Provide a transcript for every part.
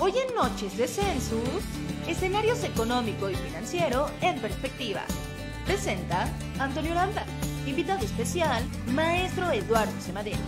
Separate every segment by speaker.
Speaker 1: Hoy en Noches de Census, escenarios económico y financiero en perspectiva. Presenta Antonio Landa. Invitado especial, maestro Eduardo Semadera.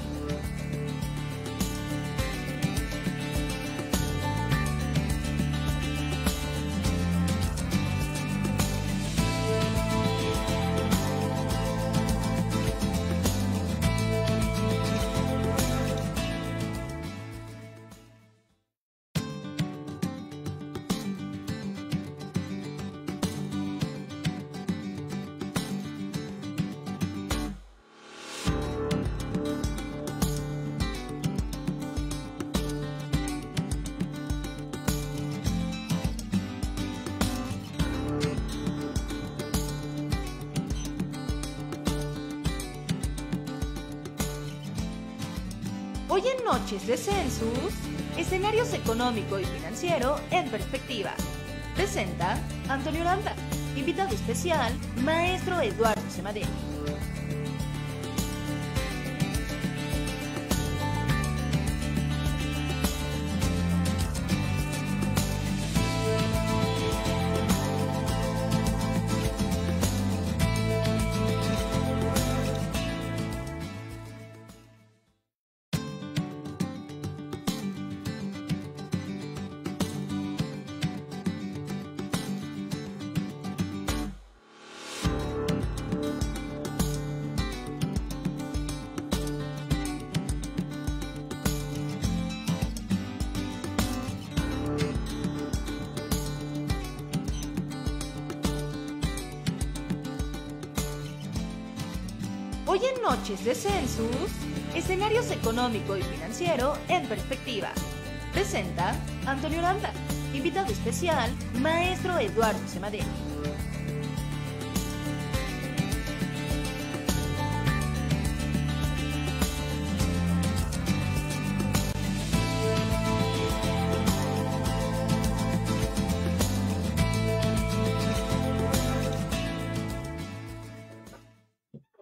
Speaker 1: Hoy en Noches de Census, escenarios económico y financiero en perspectiva. Presenta Antonio Landa. Invitado especial, maestro Eduardo Semadera. Hoy en Noches de Census, escenarios económico y financiero en perspectiva. Presenta Antonio Landa. Invitado especial, maestro Eduardo Semadera.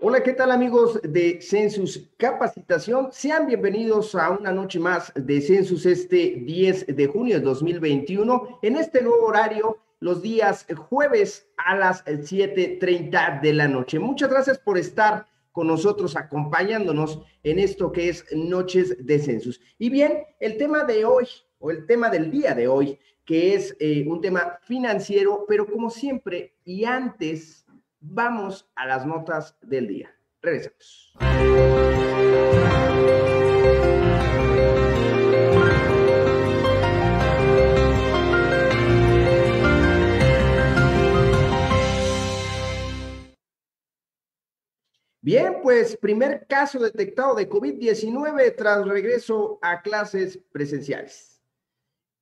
Speaker 2: Hola, ¿qué tal amigos de Census Capacitación? Sean bienvenidos a una noche más de Census este 10 de junio de 2021, en este nuevo horario, los días jueves a las 7:30 de la noche. Muchas gracias por estar con nosotros, acompañándonos en esto que es Noches de Census. Y bien, el tema de hoy, o el tema del día de hoy, que es un tema financiero, pero como siempre, y antes... vamos a las notas del día. Regresamos. Bien, pues primer caso detectado de COVID-19 tras regreso a clases presenciales.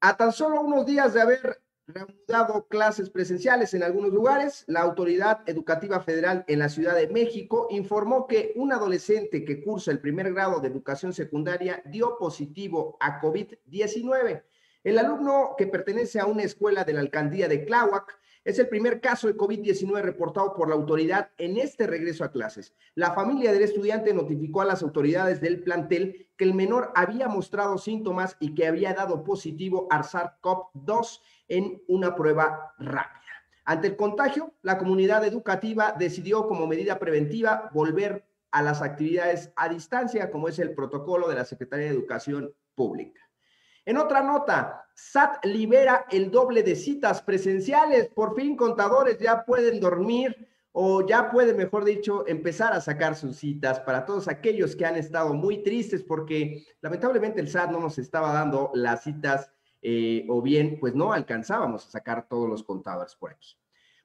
Speaker 2: A tan solo unos días de haber reanudado clases presenciales en algunos lugares, la Autoridad Educativa Federal en la Ciudad de México informó que un adolescente que cursa el primer grado de educación secundaria dio positivo a COVID-19. El alumno, que pertenece a una escuela de la alcaldía de Tláhuac, es el primer caso de COVID-19 reportado por la autoridad en este regreso a clases. La familia del estudiante notificó a las autoridades del plantel que el menor había mostrado síntomas y que había dado positivo a SARS-CoV-2 en una prueba rápida. Ante el contagio, la comunidad educativa decidió como medida preventiva volver a las actividades a distancia, como es el protocolo de la Secretaría de Educación Pública. En otra nota, SAT libera el doble de citas presenciales. Por fin, contadores ya pueden dormir o ya pueden, mejor dicho, empezar a sacar sus citas para todos aquellos que han estado muy tristes porque lamentablemente el SAT no nos estaba dando las citas o bien, pues no alcanzábamos a sacar todos los contadores por aquí.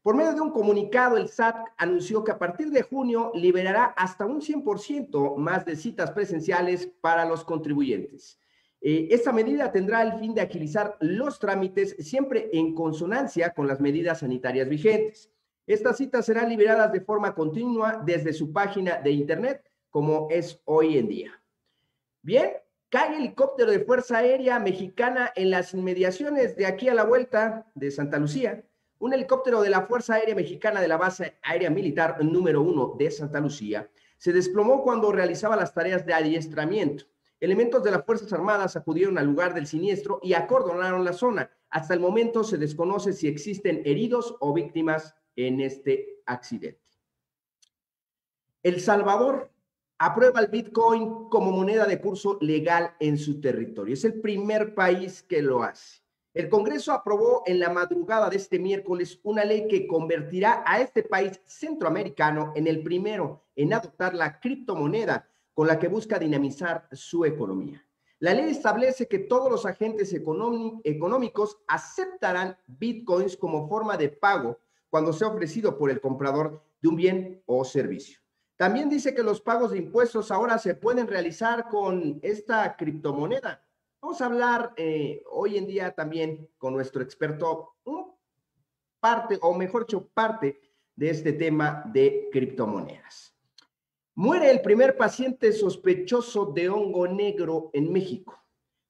Speaker 2: Por medio de un comunicado, el SAT anunció que a partir de junio liberará hasta un 100% más de citas presenciales para los contribuyentes. Esta medida tendrá el fin de agilizar los trámites siempre en consonancia con las medidas sanitarias vigentes. Estas citas serán liberadas de forma continua desde su página de internet, como es hoy en día. Bien, cae helicóptero de Fuerza Aérea Mexicana en las inmediaciones de aquí a la vuelta de Santa Lucía. Un helicóptero de la Fuerza Aérea Mexicana de la Base Aérea Militar número 1 de Santa Lucía se desplomó cuando realizaba las tareas de adiestramiento. Elementos de las Fuerzas Armadas acudieron al lugar del siniestro y acordonaron la zona. Hasta el momento se desconoce si existen heridos o víctimas en este accidente. El Salvador aprueba el Bitcoin como moneda de curso legal en su territorio. Es el primer país que lo hace. El Congreso aprobó en la madrugada de este miércoles una ley que convertirá a este país centroamericano en el primero en adoptar la criptomoneda con la que busca dinamizar su economía. La ley establece que todos los agentes económicos aceptarán bitcoins como forma de pago cuando sea ofrecido por el comprador de un bien o servicio. También dice que los pagos de impuestos ahora se pueden realizar con esta criptomoneda. Vamos a hablar hoy en día también con nuestro experto, parte de este tema de criptomonedas. Muere el primer paciente sospechoso de hongo negro en México.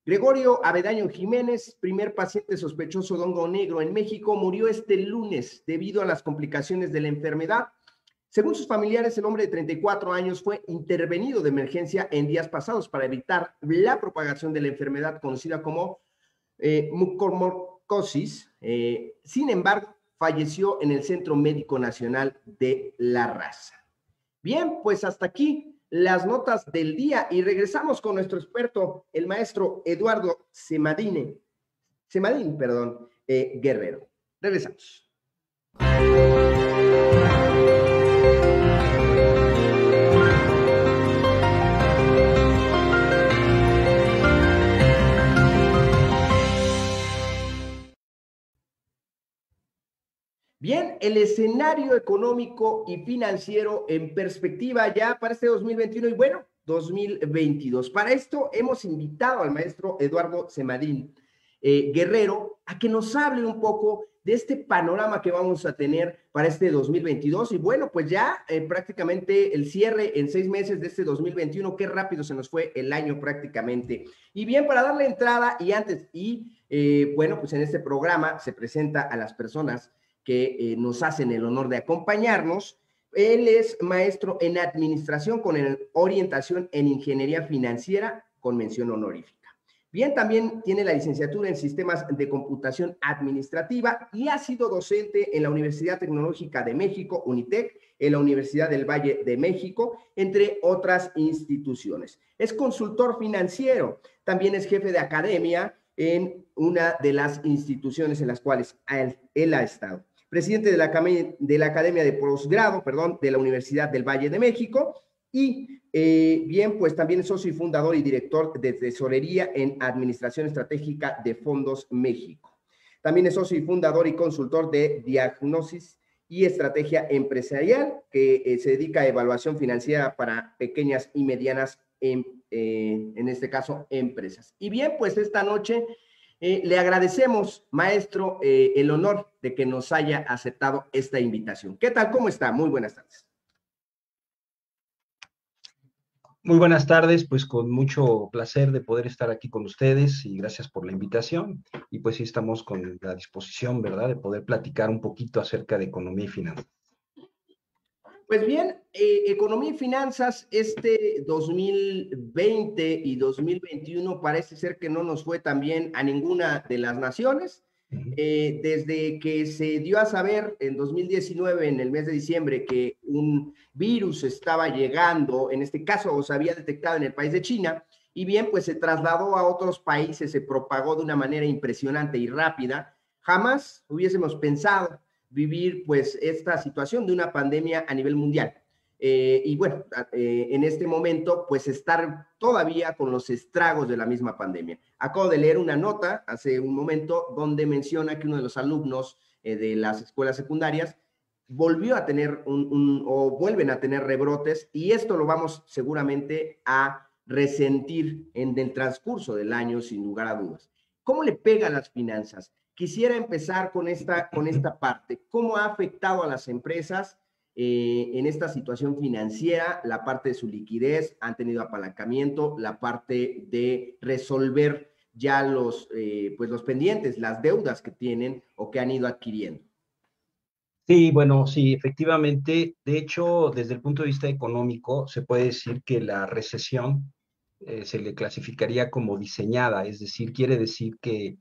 Speaker 2: Gregorio Avedaño Jiménez, primer paciente sospechoso de hongo negro en México, murió este lunes debido a las complicaciones de la enfermedad. Según sus familiares, el hombre de 34 años fue intervenido de emergencia en días pasados para evitar la propagación de la enfermedad conocida como mucormorcosis. Sin embargo, falleció en el Centro Médico Nacional de La Raza. Bien, pues hasta aquí las notas del día y regresamos con nuestro experto, el maestro Eduardo Semadín, Guerrero. Regresamos. Bien, el escenario económico y financiero en perspectiva ya para este 2021 y bueno, 2022. Para esto hemos invitado al maestro Eduardo Semadín Guerrero a que nos hable un poco de este panorama que vamos a tener para este 2022 y bueno, pues ya prácticamente el cierre en 6 meses de este 2021, qué rápido se nos fue el año prácticamente. Y bien, para darle entrada bueno, pues en este programa se presenta a las personas que nos hacen el honor de acompañarnos. Él es maestro en administración con orientación en ingeniería financiera con mención honorífica. Bien, también tiene la licenciatura en sistemas de computación administrativa y ha sido docente en la Universidad Tecnológica de México, UNITEC, en la Universidad del Valle de México, entre otras instituciones. Es consultor financiero, también es jefe de academia en una de las instituciones en las cuales él ha estado. Presidente de la Academia de Posgrado, de la Universidad del Valle de México, y bien, pues también es socio y fundador y director de tesorería en Administración Estratégica de Fondos México. También es socio y fundador y consultor de diagnosis y estrategia empresarial, que se dedica a evaluación financiera para pequeñas y medianas, en este caso, empresas. Y bien, pues esta noche le agradecemos, maestro, el honor de que nos haya aceptado esta invitación. ¿Qué tal? ¿Cómo está? Muy buenas tardes.
Speaker 3: Muy buenas tardes, pues con mucho placer de poder estar aquí con ustedes y gracias por la invitación. Y pues sí estamos con la disposición, ¿verdad?, de poder platicar un poquito acerca de economía y finanzas.
Speaker 2: Pues bien, economía y finanzas, este 2020 y 2021 parece ser que no nos fue tan bien a ninguna de las naciones. Desde que se dio a saber en 2019, en el mes de diciembre, que un virus estaba llegando, en este caso se había detectado en el país de China, y bien, pues se trasladó a otros países, se propagó de una manera impresionante y rápida. Jamás hubiésemos pensado vivir pues esta situación de una pandemia a nivel mundial. Y bueno, en este momento pues estar todavía con los estragos de la misma pandemia. Acabo de leer una nota hace un momento donde menciona que uno de los alumnos de las escuelas secundarias volvió a tener o vuelven a tener rebrotes y esto lo vamos seguramente a resentir en el transcurso del año sin lugar a dudas. ¿Cómo le pega a las finanzas? Quisiera empezar con esta parte. ¿Cómo ha afectado a las empresas en esta situación financiera? La parte de su liquidez, han tenido apalancamiento, la parte de resolver ya los pendientes, las deudas que tienen o que han ido adquiriendo.
Speaker 3: Sí, bueno, sí, efectivamente. De hecho, desde el punto de vista económico, se puede decir que la recesión se le clasificaría como diseñada, es decir, quiere decir que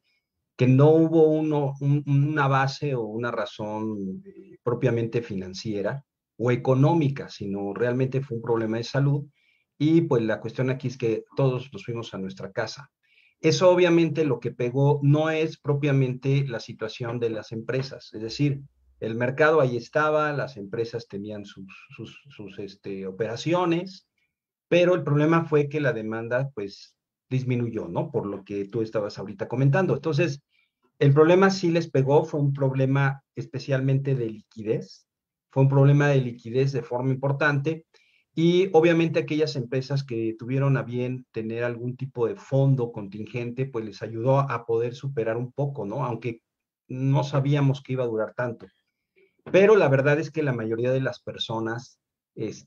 Speaker 3: no hubo una base o una razón propiamente financiera o económica, sino realmente fue un problema de salud. Y pues la cuestión aquí es que todos nos fuimos a nuestra casa. Eso obviamente lo que pegó no es propiamente la situación de las empresas, es decir, el mercado ahí estaba, las empresas tenían sus operaciones, pero el problema fue que la demanda pues disminuyó, ¿no? Por lo que tú estabas ahorita comentando. Entonces, el problema sí les pegó, fue un problema especialmente de liquidez, fue un problema de liquidez de forma importante y obviamente aquellas empresas que tuvieron a bien tener algún tipo de fondo contingente, pues les ayudó a poder superar un poco, ¿no? Aunque no sabíamos que iba a durar tanto. Pero la verdad es que la mayoría de las personas,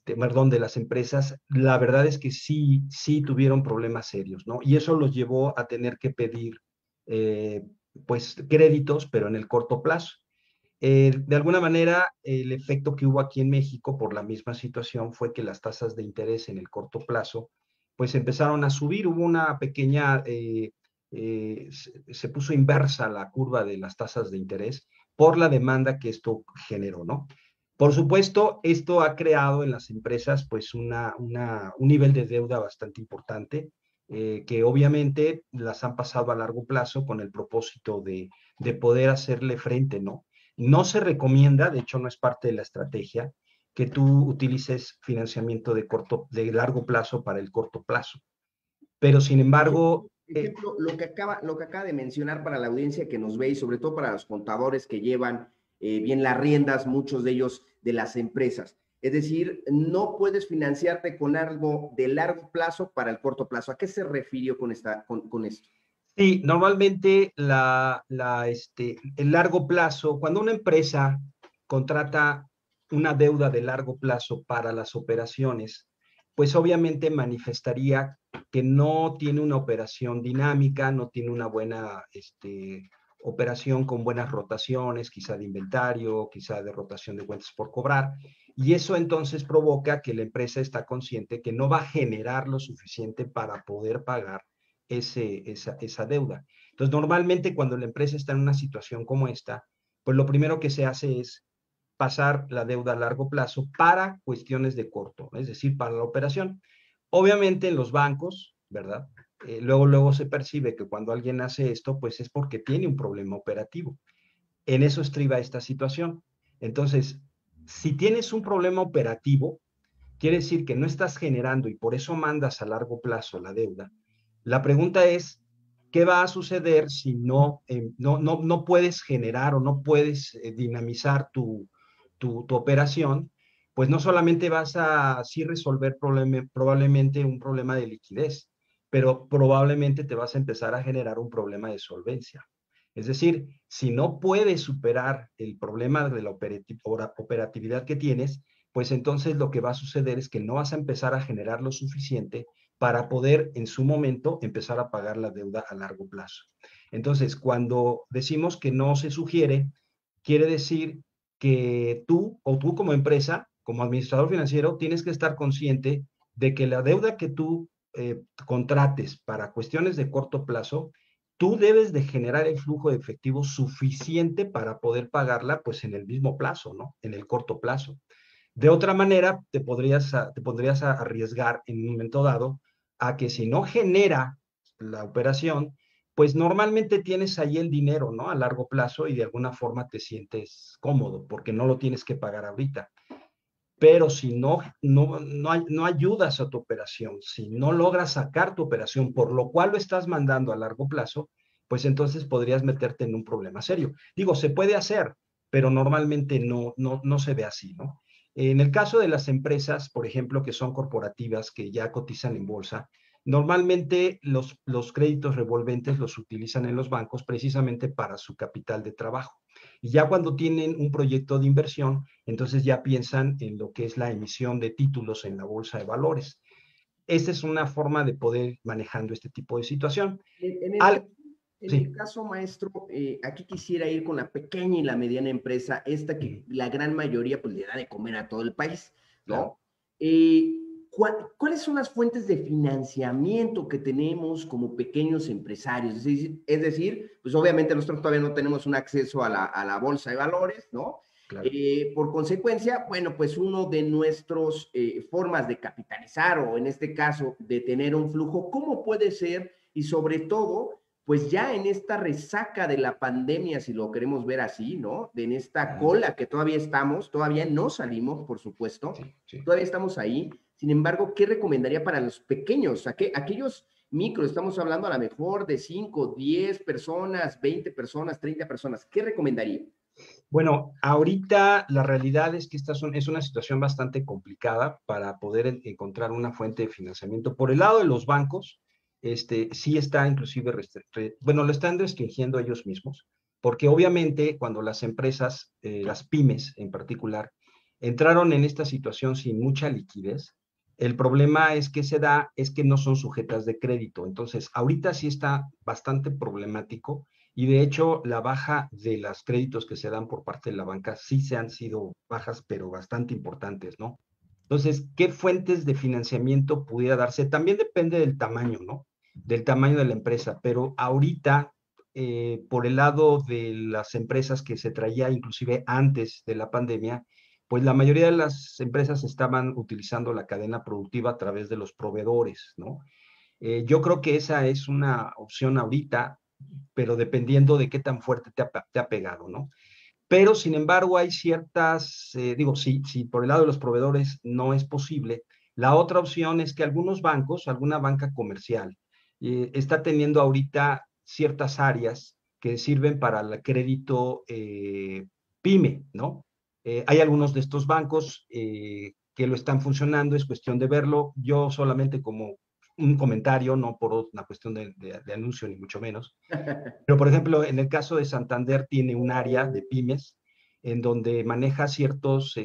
Speaker 3: perdón, de las empresas, la verdad es que sí tuvieron problemas serios, ¿no? Y eso los llevó a tener que pedir, eh, pues, créditos, pero en el corto plazo. De alguna manera, el efecto que hubo aquí en México por la misma situación fue que las tasas de interés en el corto plazo, pues empezaron a subir, hubo una pequeña, se puso inversa la curva de las tasas de interés por la demanda que esto generó, ¿no? Por supuesto, esto ha creado en las empresas pues un nivel de deuda bastante importante, que obviamente las han pasado a largo plazo con el propósito de poder hacerle frente, ¿no? No se recomienda, de hecho no es parte de la estrategia, que tú utilices financiamiento de largo plazo para el corto plazo. Pero sin embargo,
Speaker 2: Ejemplo, lo que acaba de mencionar para la audiencia que nos ve y sobre todo para los contadores que llevan bien las riendas, muchos de ellos de las empresas. Es decir, no puedes financiarte con algo de largo plazo para el corto plazo. ¿A qué se refirió con esto?
Speaker 3: sí, normalmente el largo plazo, cuando una empresa contrata una deuda de largo plazo para las operaciones, pues obviamente manifestaría que no tiene una operación dinámica, no tiene una buena operación con buenas rotaciones, quizá de inventario, quizá de rotación de cuentas por cobrar, y eso entonces provoca que la empresa está consciente que no va a generar lo suficiente para poder pagar esa deuda. Entonces, normalmente cuando la empresa está en una situación como esta, pues lo primero que se hace es pasar la deuda a largo plazo para cuestiones de corto, es decir, para la operación. Obviamente en los bancos, ¿verdad? Luego se percibe que cuando alguien hace esto, pues es porque tiene un problema operativo. En eso estriba esta situación. Entonces, si tienes un problema operativo, quiere decir que no estás generando y por eso mandas a largo plazo la deuda. La pregunta es, ¿qué va a suceder si no puedes generar o no puedes dinamizar tu operación? Pues no solamente vas a sí resolver probablemente un problema de liquidez, pero probablemente te vas a empezar a generar un problema de solvencia. Es decir, si no puedes superar el problema de la operatividad que tienes, pues entonces lo que va a suceder es que no vas a empezar a generar lo suficiente para poder en su momento empezar a pagar la deuda a largo plazo. Entonces, cuando decimos que no se sugiere, quiere decir que tú o tú como empresa, como administrador financiero, tienes que estar consciente de que la deuda que tú contrates para cuestiones de corto plazo, tú debes de generar el flujo de efectivo suficiente para poder pagarla pues en el mismo plazo, ¿no? En el corto plazo. De otra manera, te podrías arriesgar en un momento dado a que si no genera la operación, pues normalmente tienes ahí el dinero, ¿no? A largo plazo y de alguna forma te sientes cómodo porque no lo tienes que pagar ahorita. Pero si no ayudas a tu operación, si no logras sacar tu operación, por lo cual lo estás mandando a largo plazo, pues entonces podrías meterte en un problema serio. Digo, se puede hacer, pero normalmente no se ve así, ¿no? En el caso de las empresas, por ejemplo, que son corporativas, que ya cotizan en bolsa, normalmente los créditos revolventes los utilizan en los bancos precisamente para su capital de trabajo. Y ya cuando tienen un proyecto de inversión, entonces ya piensan en lo que es la emisión de títulos en la bolsa de valores. Esta es una forma de poder ir manejando este tipo de situación.
Speaker 2: En el,
Speaker 3: Al,
Speaker 2: en el
Speaker 3: sí.
Speaker 2: caso, maestro, aquí quisiera ir con la pequeña y la mediana empresa, esta que la gran mayoría pues le da de comer a todo el país,
Speaker 3: Claro.
Speaker 2: ¿no? Eh, ¿Cuáles son las fuentes de financiamiento que tenemos como pequeños empresarios? Es decir, pues obviamente nosotros todavía no tenemos un acceso a la bolsa de valores, ¿no?
Speaker 3: Claro.
Speaker 2: Por consecuencia, bueno, pues uno de nuestros formas de capitalizar o en este caso de tener un flujo, ¿cómo puede ser? Y sobre todo, pues ya en esta resaca de la pandemia, si lo queremos ver así, ¿no? En esta cola que todavía estamos, todavía no salimos, por supuesto,
Speaker 3: Sí, sí.
Speaker 2: todavía estamos ahí. Sin embargo, ¿qué recomendaría para los pequeños? Aquellos micros, estamos hablando a lo mejor de 5, 10 personas, 20 personas, 30 personas, ¿qué recomendaría?
Speaker 3: Bueno, ahorita la realidad es que es una situación bastante complicada para poder encontrar una fuente de financiamiento. Por el lado de los bancos, sí está inclusive, bueno, lo están restringiendo ellos mismos, porque obviamente cuando las empresas, las pymes en particular, entraron en esta situación sin mucha liquidez, el problema es que es que no son sujetas de crédito. Entonces, ahorita sí está bastante problemático y de hecho, la baja de los créditos que se dan por parte de la banca sí se han sido bajas, pero bastante importantes, ¿no? Entonces, ¿qué fuentes de financiamiento pudiera darse? También depende del tamaño, ¿no? Del tamaño de la empresa, pero ahorita, por el lado de las empresas que se traía inclusive antes de la pandemia, pues la mayoría de las empresas estaban utilizando la cadena productiva a través de los proveedores, ¿no? Yo creo que esa es una opción ahorita, pero dependiendo de qué tan fuerte te ha pegado, ¿no? Pero, sin embargo, hay ciertas, digo, si por el lado de los proveedores no es posible, la otra opción es que algunos bancos, alguna banca comercial, está teniendo ahorita ciertas áreas que sirven para el crédito PYME, ¿no? Hay algunos de estos bancos que lo están funcionando, es cuestión de verlo. Yo solamente como un comentario, no por una cuestión de anuncio, ni mucho menos. Pero, por ejemplo, en el caso de Santander tiene un área de pymes en donde maneja ciertos,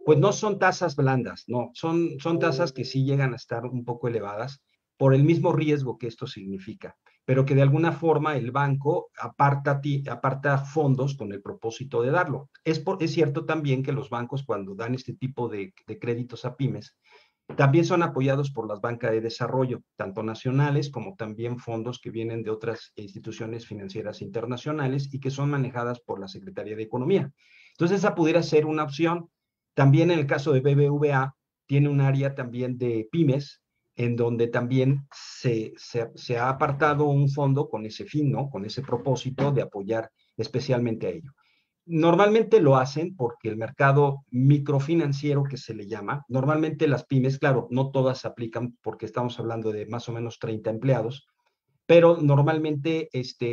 Speaker 3: pues no son tasas blandas, no, son tasas que sí llegan a estar un poco elevadas por el mismo riesgo que esto significa, pero que de alguna forma el banco aparta fondos con el propósito de darlo. Es cierto también que los bancos cuando dan este tipo de créditos a pymes, también son apoyados por las bancas de desarrollo, tanto nacionales como también fondos que vienen de otras instituciones financieras internacionales y que son manejadas por la Secretaría de Economía. Entonces, esa pudiera ser una opción. También en el caso de BBVA, tiene un área también de pymes, en donde también se ha apartado un fondo con ese fin, ¿no? Con ese propósito de apoyar especialmente a ello. Normalmente lo hacen porque el mercado microfinanciero que se le llama, normalmente las pymes, claro, no todas se aplican porque estamos hablando de más o menos 30 empleados, pero normalmente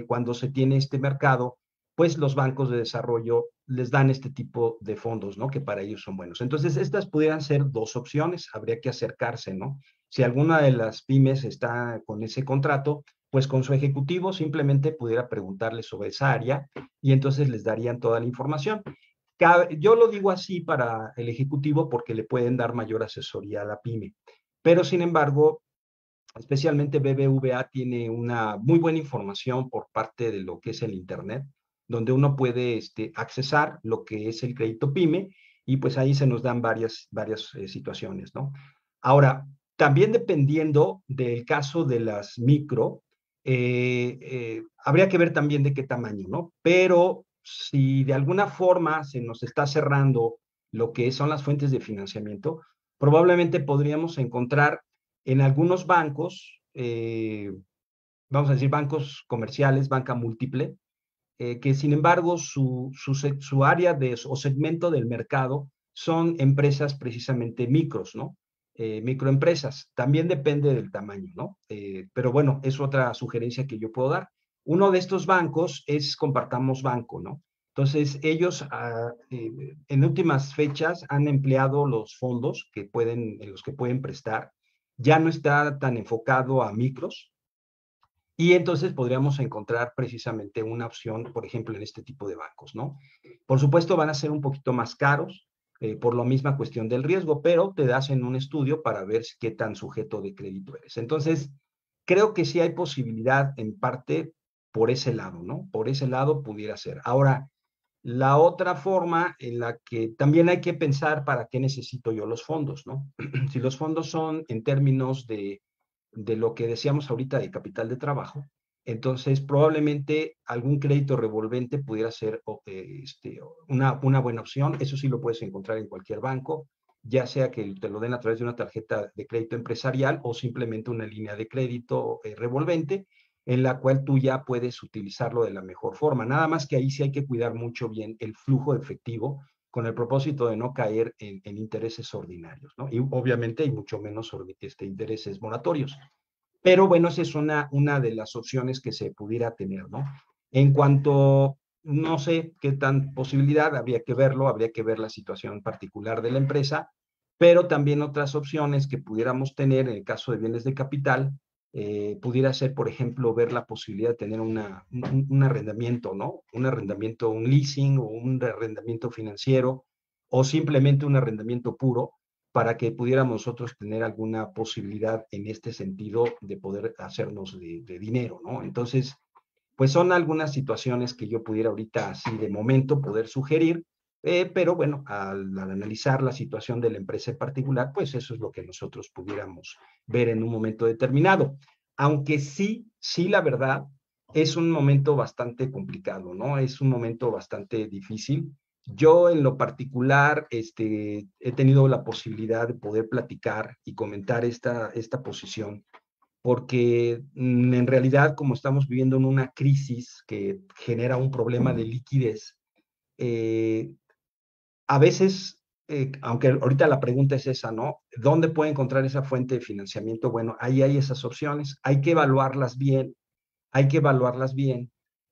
Speaker 3: cuando se tiene este mercado, pues los bancos de desarrollo les dan este tipo de fondos, ¿no? Que para ellos son buenos. Entonces, estas pudieran ser dos opciones, habría que acercarse, ¿no? Si alguna de las pymes está con ese contrato, pues con su ejecutivo simplemente pudiera preguntarle sobre esa área y entonces les darían toda la información. Yo lo digo así para el ejecutivo porque le pueden dar mayor asesoría a la pyme, pero sin embargo, especialmente BBVA tiene una muy buena información por parte de lo que es el Internet, donde uno puede accesar lo que es el crédito PYME y pues ahí se nos dan varias situaciones, ¿no? Ahora, también dependiendo del caso de las micro, habría que ver también de qué tamaño, ¿no? Pero si de alguna forma se nos está cerrando lo que son las fuentes de financiamiento, probablemente podríamos encontrar en algunos bancos, vamos a decir bancos comerciales, banca múltiple, que sin embargo su área o segmento del mercado son empresas precisamente micros, ¿no? Microempresas. También depende del tamaño, ¿no? Pero bueno, es otra sugerencia que yo puedo dar. Uno de estos bancos es Compartamos Banco, ¿no? Entonces, ellos en últimas fechas han empleado los fondos en los que pueden prestar. Ya no está tan enfocado a micros, y entonces podríamos encontrar precisamente una opción, por ejemplo, en este tipo de bancos, ¿no? Por supuesto, van a ser un poquito más caros por la misma cuestión del riesgo, pero te hacen un estudio para ver qué tan sujeto de crédito eres. Entonces, creo que sí hay posibilidad en parte por ese lado, ¿no? Por ese lado pudiera ser. Ahora, La otra forma en la que también hay que pensar para qué necesito yo los fondos, ¿no? Si los fondos son en términos de lo que decíamos ahorita de capital de trabajo, entonces probablemente algún crédito revolvente pudiera ser una buena opción. Eso sí lo puedes encontrar en cualquier banco, ya sea que te lo den a través de una tarjeta de crédito empresarial o simplemente una línea de crédito revolvente, en la cual tú ya puedes utilizarlo de la mejor forma. Nada más que ahí sí hay que cuidar mucho bien el flujo de efectivo con el propósito de no caer en intereses ordinarios, ¿no? Y obviamente hay mucho menos intereses moratorios. Pero bueno, esa es una de las opciones que se pudiera tener, ¿no? En cuanto, no sé qué tan posibilidad, habría que verlo, habría que ver la situación particular de la empresa, pero también otras opciones que pudiéramos tener en el caso de bienes de capital, pudiera ser, por ejemplo, ver la posibilidad de tener un arrendamiento, ¿no? Un arrendamiento, un leasing o un arrendamiento financiero o simplemente un arrendamiento puro para que pudiéramos nosotros tener alguna posibilidad en este sentido de poder hacernos de dinero, ¿no? Entonces, pues son algunas situaciones que yo pudiera ahorita así de momento poder sugerir, pero bueno, al analizar la situación de la empresa en particular, pues eso es lo que nosotros pudiéramos ver en un momento determinado. Aunque sí, la verdad, es un momento bastante complicado, ¿no? Es un momento bastante difícil. Yo en lo particular he tenido la posibilidad de poder platicar y comentar esta posición porque en realidad como estamos viviendo en una crisis que genera un problema de liquidez, eh, a veces, aunque ahorita la pregunta es esa, ¿no? ¿Dónde puede encontrar esa fuente de financiamiento? Bueno, ahí hay esas opciones, hay que evaluarlas bien,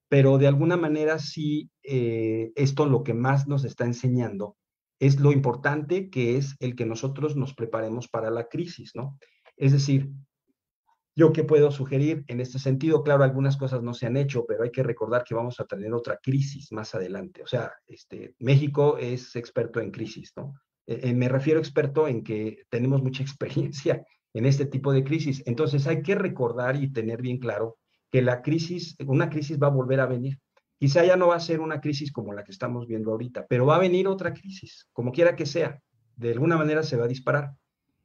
Speaker 3: pero de alguna manera sí, esto lo que más nos está enseñando es lo importante que es el que nosotros nos preparemos para la crisis, ¿no? Es decir, ¿yo qué puedo sugerir en este sentido? Claro, algunas cosas no se han hecho, pero hay que recordar que vamos a tener otra crisis más adelante. O sea, México es experto en crisis, ¿no? Me refiero experto en que tenemos mucha experiencia en este tipo de crisis. Entonces hay que recordar y tener bien claro que una crisis va a volver a venir. Quizá ya no va a ser una crisis como la que estamos viendo ahorita, pero va a venir otra crisis, como quiera que sea. De alguna manera se va a disparar.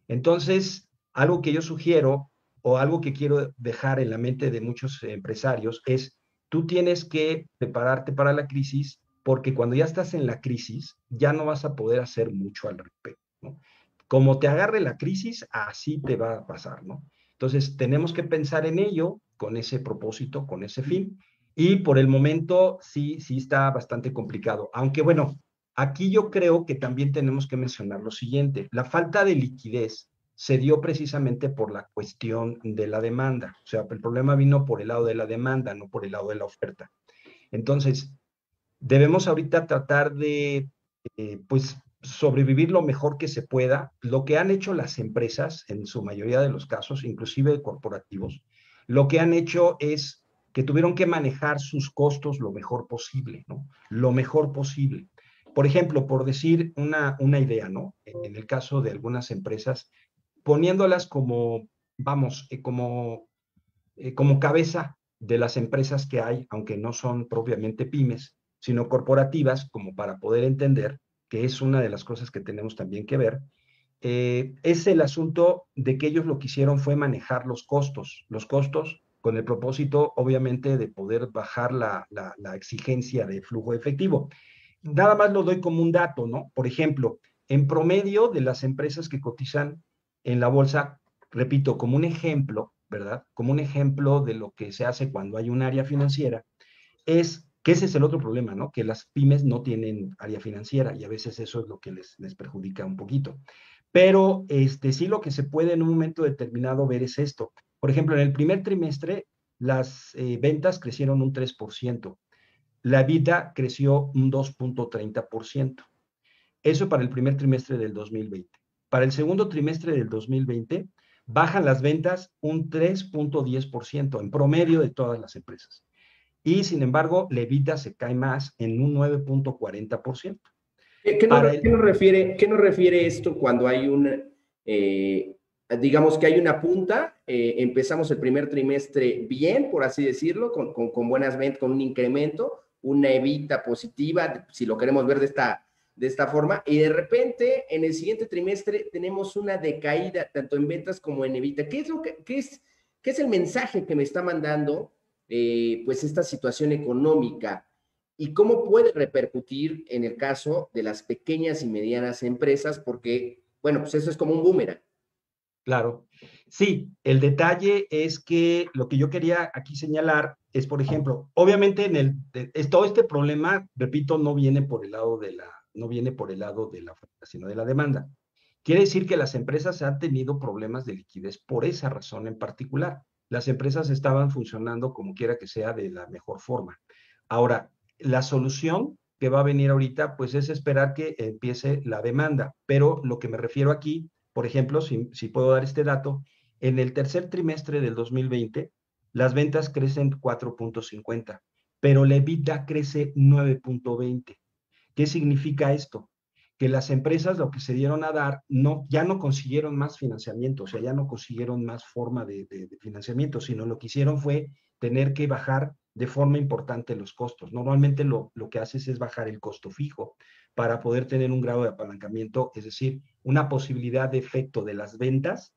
Speaker 3: Entonces, algo que yo sugiero o algo que quiero dejar en la mente de muchos empresarios es, tú tienes que prepararte para la crisis porque cuando ya estás en la crisis ya no vas a poder hacer mucho al respecto, ¿no? Como te agarre la crisis, así te va a pasar, ¿no? Entonces, tenemos que pensar en ello con ese propósito, con ese fin. Y por el momento sí está bastante complicado. Aunque bueno, aquí yo creo que también tenemos que mencionar lo siguiente. La falta de liquidez se dio precisamente por la cuestión de la demanda. O sea, el problema vino por el lado de la demanda, no por el lado de la oferta. Entonces, debemos ahorita tratar de, pues, sobrevivir lo mejor que se pueda. Lo que han hecho las empresas, en su mayoría de los casos, inclusive corporativos, lo que han hecho es que tuvieron que manejar sus costos lo mejor posible, ¿no? Lo mejor posible. Por ejemplo, por decir una idea, ¿no? En el caso de algunas empresas, poniéndolas como, vamos, como cabeza de las empresas que hay, aunque no son propiamente pymes, sino corporativas, como para poder entender, que es una de las cosas que tenemos también que ver, es el asunto de que ellos lo que hicieron fue manejar los costos con el propósito, obviamente, de poder bajar la exigencia de flujo efectivo. Nada más lo doy como un dato, ¿no? Por ejemplo, en promedio de las empresas que cotizan en la bolsa, repito, como un ejemplo, ¿verdad? Como un ejemplo de lo que se hace cuando hay un área financiera, es que ese es el otro problema, ¿no? Que las pymes no tienen área financiera y a veces eso es lo que les perjudica un poquito. Pero sí lo que se puede en un momento determinado ver es esto. Por ejemplo, en el primer trimestre las ventas crecieron un 3%. La EBITDA creció un 2.30%. Eso para el primer trimestre del 2020. Para el segundo trimestre del 2020, bajan las ventas un 3.10% en promedio de todas las empresas. Y sin embargo, la EBITDA se cae más en un 9.40%.
Speaker 2: ¿Qué nos refiere esto cuando hay digamos que hay una punta, empezamos el primer trimestre bien, por así decirlo, con buenas ventas, con un incremento, una evita positiva, si lo queremos ver de esta forma, y de repente en el siguiente trimestre tenemos una decaída tanto en ventas como en evita. ¿Qué es el mensaje que me está mandando pues esta situación económica? ¿Y cómo puede repercutir en el caso de las pequeñas y medianas empresas? Porque, bueno, pues eso es como un boomerang.
Speaker 3: Claro. Sí, el detalle es que lo que yo quería aquí señalar es, por ejemplo, obviamente todo este problema, repito, no viene por el lado de la oferta, sino de la demanda. Quiere decir que las empresas han tenido problemas de liquidez por esa razón en particular. Las empresas estaban funcionando como quiera que sea de la mejor forma. Ahora, la solución que va a venir ahorita, pues es esperar que empiece la demanda, pero lo que me refiero aquí, por ejemplo, si puedo dar este dato, en el tercer trimestre del 2020, las ventas crecen 4.50, pero la EBITDA crece 9.20. ¿Qué significa esto? Que las empresas lo que se dieron a dar, ya no consiguieron más financiamiento, o sea, ya no consiguieron más forma de financiamiento, sino lo que hicieron fue tener que bajar de forma importante los costos. Normalmente lo que haces es bajar el costo fijo para poder tener un grado de apalancamiento, es decir, una posibilidad de efecto de las ventas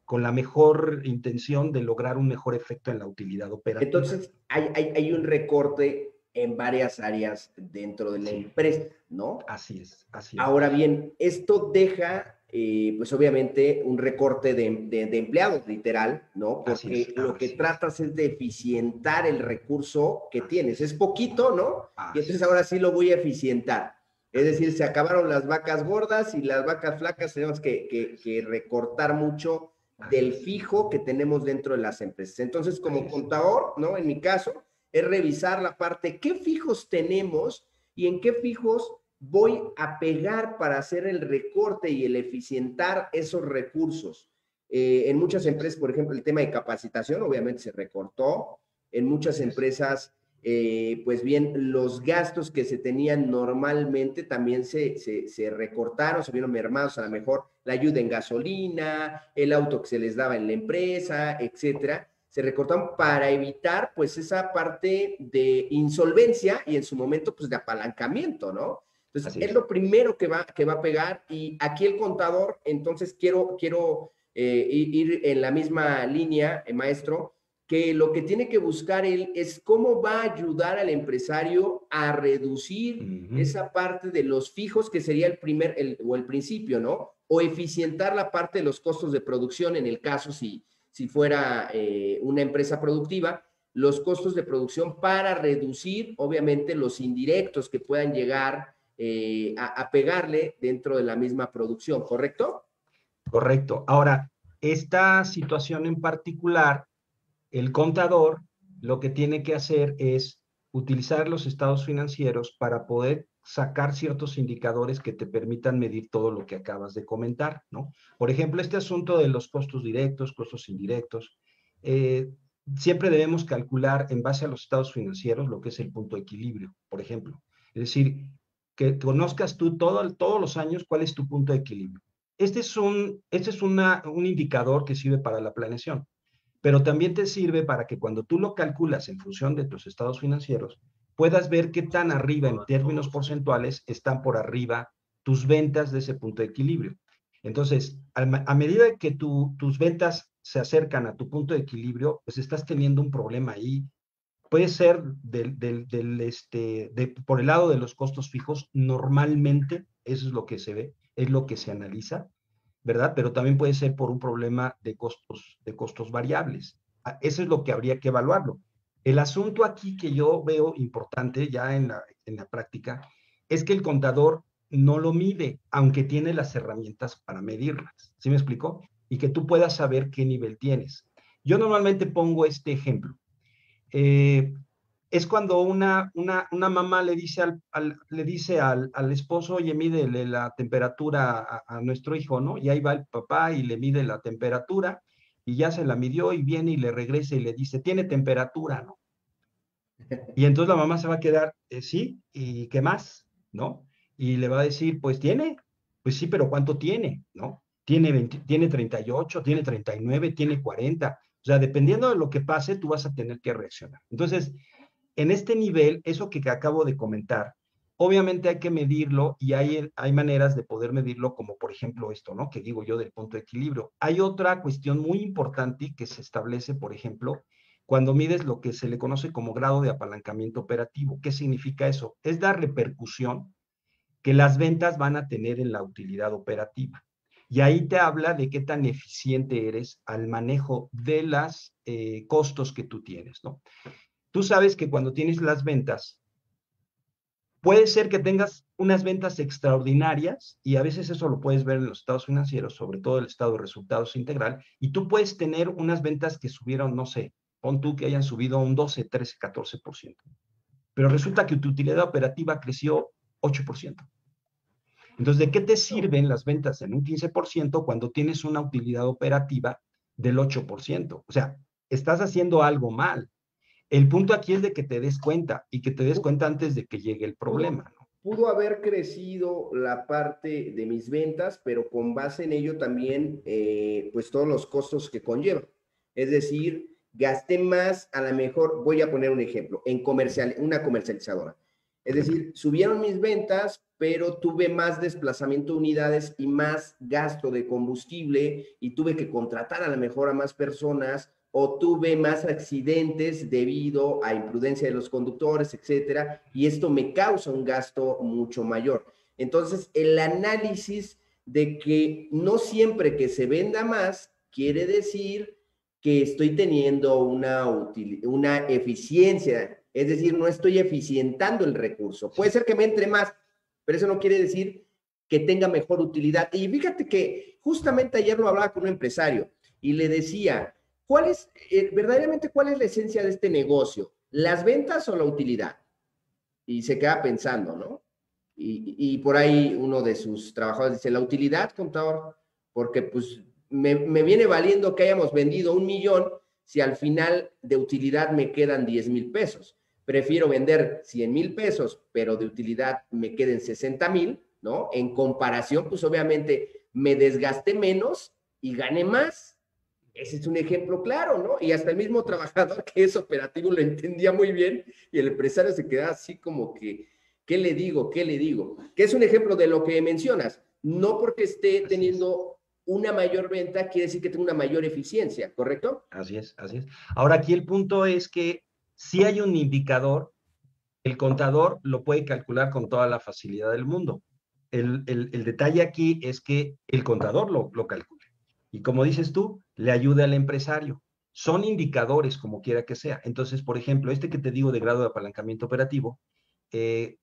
Speaker 3: con la mejor intención de lograr un mejor efecto en la utilidad operativa.
Speaker 2: Entonces, hay un recorte en varias áreas dentro de la empresa, ¿no?
Speaker 3: Así es, así es.
Speaker 2: Ahora bien, esto deja, pues obviamente, un recorte de empleados, literal, ¿no? Porque lo que tratas es de eficientar el recurso que tienes. Es poquito, ¿no? Y entonces ahora sí lo voy a eficientar. Es decir, se acabaron las vacas gordas y las vacas flacas tenemos que recortar mucho del fijo que tenemos dentro de las empresas. Entonces, como contador, ¿no? En mi caso, es revisar la parte, ¿qué fijos tenemos y en qué fijos voy a pegar para hacer el recorte y el eficientar esos recursos? En muchas empresas, por ejemplo, el tema de capacitación obviamente se recortó. En muchas empresas, pues bien, los gastos que se tenían normalmente también se recortaron, se vieron mermados, a lo mejor la ayuda en gasolina, el auto que se les daba en la empresa, etcétera. Se recortaron para evitar pues esa parte de insolvencia y en su momento pues de apalancamiento, ¿no? Entonces es lo primero que va a pegar, y aquí el contador, entonces quiero ir en la misma línea, maestro, que lo que tiene que buscar él es cómo va a ayudar al empresario a reducir esa parte de los fijos, que sería el principio, ¿no? O eficientar la parte de los costos de producción en el caso si fuera una empresa productiva, los costos de producción para reducir, obviamente, los indirectos que puedan llegar a pegarle dentro de la misma producción, ¿correcto?
Speaker 3: Correcto. Ahora, esta situación en particular, el contador lo que tiene que hacer es utilizar los estados financieros para poder sacar ciertos indicadores que te permitan medir todo lo que acabas de comentar, ¿no? Por ejemplo, este asunto de los costos directos, costos indirectos, siempre debemos calcular en base a los estados financieros lo que es el punto de equilibrio, por ejemplo. Es decir, que conozcas tú todos los años cuál es tu punto de equilibrio. Este es un indicador que sirve para la planeación, pero también te sirve para que cuando tú lo calculas en función de tus estados financieros, puedas ver qué tan arriba en términos porcentuales están por arriba tus ventas de ese punto de equilibrio. Entonces, a medida que tus ventas se acercan a tu punto de equilibrio, pues estás teniendo un problema ahí. Puede ser por el lado de los costos fijos, normalmente eso es lo que se ve, es lo que se analiza, ¿verdad? Pero también puede ser por un problema de costos variables. Eso es lo que habría que evaluarlo. El asunto aquí que yo veo importante ya en la práctica es que el contador no lo mide, aunque tiene las herramientas para medirlas. ¿Sí me explico? Y que tú puedas saber qué nivel tienes. Yo normalmente pongo este ejemplo. Es cuando una mamá le dice al esposo, oye, mídele la temperatura a nuestro hijo, ¿no? Y ahí va el papá y le mide la temperatura, y ya se la midió y viene y le regresa y le dice, tiene temperatura, ¿no? Y entonces la mamá se va a quedar, sí, ¿y qué más? ¿No? Y le va a decir, pues tiene, pues sí, pero ¿cuánto tiene? ¿No? Tiene 38, tiene 39, tiene 40. O sea, dependiendo de lo que pase, tú vas a tener que reaccionar. Entonces, en este nivel, eso que acabo de comentar, obviamente hay que medirlo y hay maneras de poder medirlo, como por ejemplo esto, ¿no? Que digo yo del punto de equilibrio. Hay otra cuestión muy importante que se establece, por ejemplo, cuando mides lo que se le conoce como grado de apalancamiento operativo. ¿Qué significa eso? Es la repercusión que las ventas van a tener en la utilidad operativa. Y ahí te habla de qué tan eficiente eres al manejo de los costos que tú tienes, ¿no? Tú sabes que cuando tienes las ventas, puede ser que tengas unas ventas extraordinarias y a veces eso lo puedes ver en los estados financieros, sobre todo el estado de resultados integral, y tú puedes tener unas ventas que subieron, no sé, pon tú que hayan subido un 12, 13, 14%, pero resulta que tu utilidad operativa creció 8%. Entonces, ¿de qué te sirven las ventas en un 15% cuando tienes una utilidad operativa del 8%? O sea, estás haciendo algo mal. El punto aquí es de que te des cuenta y que te des cuenta antes de que llegue el problema, ¿no?
Speaker 2: Pudo haber crecido la parte de mis ventas, pero con base en ello también, pues todos los costos que conlleva. Es decir, gasté más, a lo mejor, voy a poner un ejemplo, en una comercializadora. Es decir, subieron mis ventas, pero tuve más desplazamiento de unidades y más gasto de combustible y tuve que contratar a lo mejor a más personas o tuve más accidentes debido a imprudencia de los conductores, etcétera, y esto me causa un gasto mucho mayor. Entonces, el análisis de que no siempre que se venda más quiere decir que estoy teniendo una eficiencia, es decir, no estoy eficientando el recurso. Puede ser que me entre más, pero eso no quiere decir que tenga mejor utilidad. Y fíjate que justamente ayer lo hablaba con un empresario y le decía, verdaderamente cuál es la esencia de este negocio? ¿Las ventas o la utilidad? Y se queda pensando, ¿no? Y por ahí uno de sus trabajadores dice, la utilidad, contador, porque pues me viene valiendo que hayamos vendido 1,000,000 si al final de utilidad me quedan 10,000 pesos. Prefiero vender 100,000 pesos, pero de utilidad me queden 60,000, ¿no? En comparación, pues obviamente me desgasté menos y gané más. Ese es un ejemplo claro, ¿no? Y hasta el mismo trabajador que es operativo lo entendía muy bien y el empresario se quedaba así como que, ¿qué le digo? ¿Qué le digo? Que es un ejemplo de lo que mencionas. No porque esté teniendo una mayor venta quiere decir que tenga una mayor eficiencia, ¿correcto?
Speaker 3: Así es, así es. Ahora, aquí el punto es que si hay un indicador, el contador lo puede calcular con toda la facilidad del mundo. El detalle aquí es que el contador lo calcule. Y como dices tú, le ayuda al empresario. Son indicadores como quiera que sea. Entonces, por ejemplo, este que te digo de grado de apalancamiento operativo,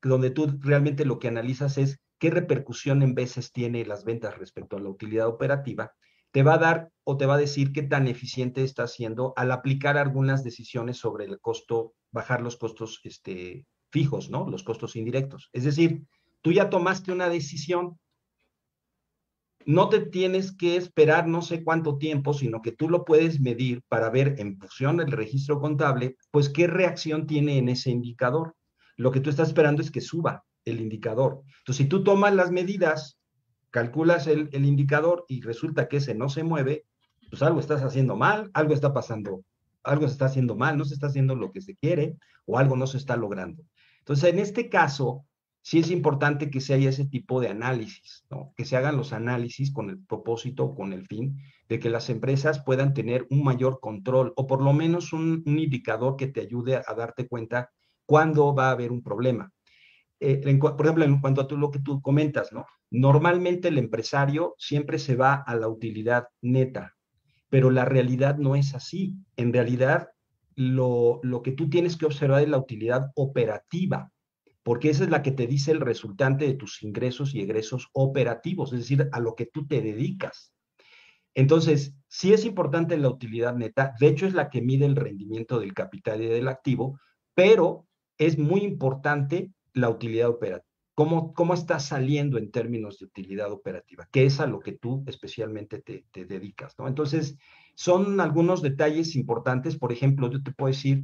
Speaker 3: donde tú realmente lo que analizas es qué repercusión en veces tiene las ventas respecto a la utilidad operativa, te va a dar o te va a decir qué tan eficiente está siendo al aplicar algunas decisiones sobre el costo, bajar los costos fijos, ¿no? Los costos indirectos. Es decir, tú ya tomaste una decisión, no te tienes que esperar no sé cuánto tiempo, sino que tú lo puedes medir para ver en función del registro contable, pues qué reacción tiene en ese indicador. Lo que tú estás esperando es que suba el indicador. Entonces, si tú tomas las medidas, calculas el indicador y resulta que ese no se mueve, pues algo estás haciendo mal, algo está pasando, algo se está haciendo mal, no se está haciendo lo que se quiere o algo no se está logrando. Entonces, en este caso, sí es importante que se haya ese tipo de análisis, ¿no? Que se hagan los análisis con el propósito, con el fin de que las empresas puedan tener un mayor control o por lo menos un indicador que te ayude a darte cuenta cuándo va a haber un problema. Por ejemplo, en cuanto a lo que tú comentas, ¿no? Normalmente el empresario siempre se va a la utilidad neta, pero la realidad no es así. En realidad, lo que tú tienes que observar es la utilidad operativa, porque esa es la que te dice el resultante de tus ingresos y egresos operativos, es decir, a lo que tú te dedicas. Entonces, sí es importante la utilidad neta, de hecho es la que mide el rendimiento del capital y del activo, pero es muy importante la utilidad operativa. ¿Cómo está saliendo en términos de utilidad operativa? Que es a lo que tú especialmente te dedicas, ¿no? Entonces, son algunos detalles importantes. Por ejemplo, yo te puedo decir,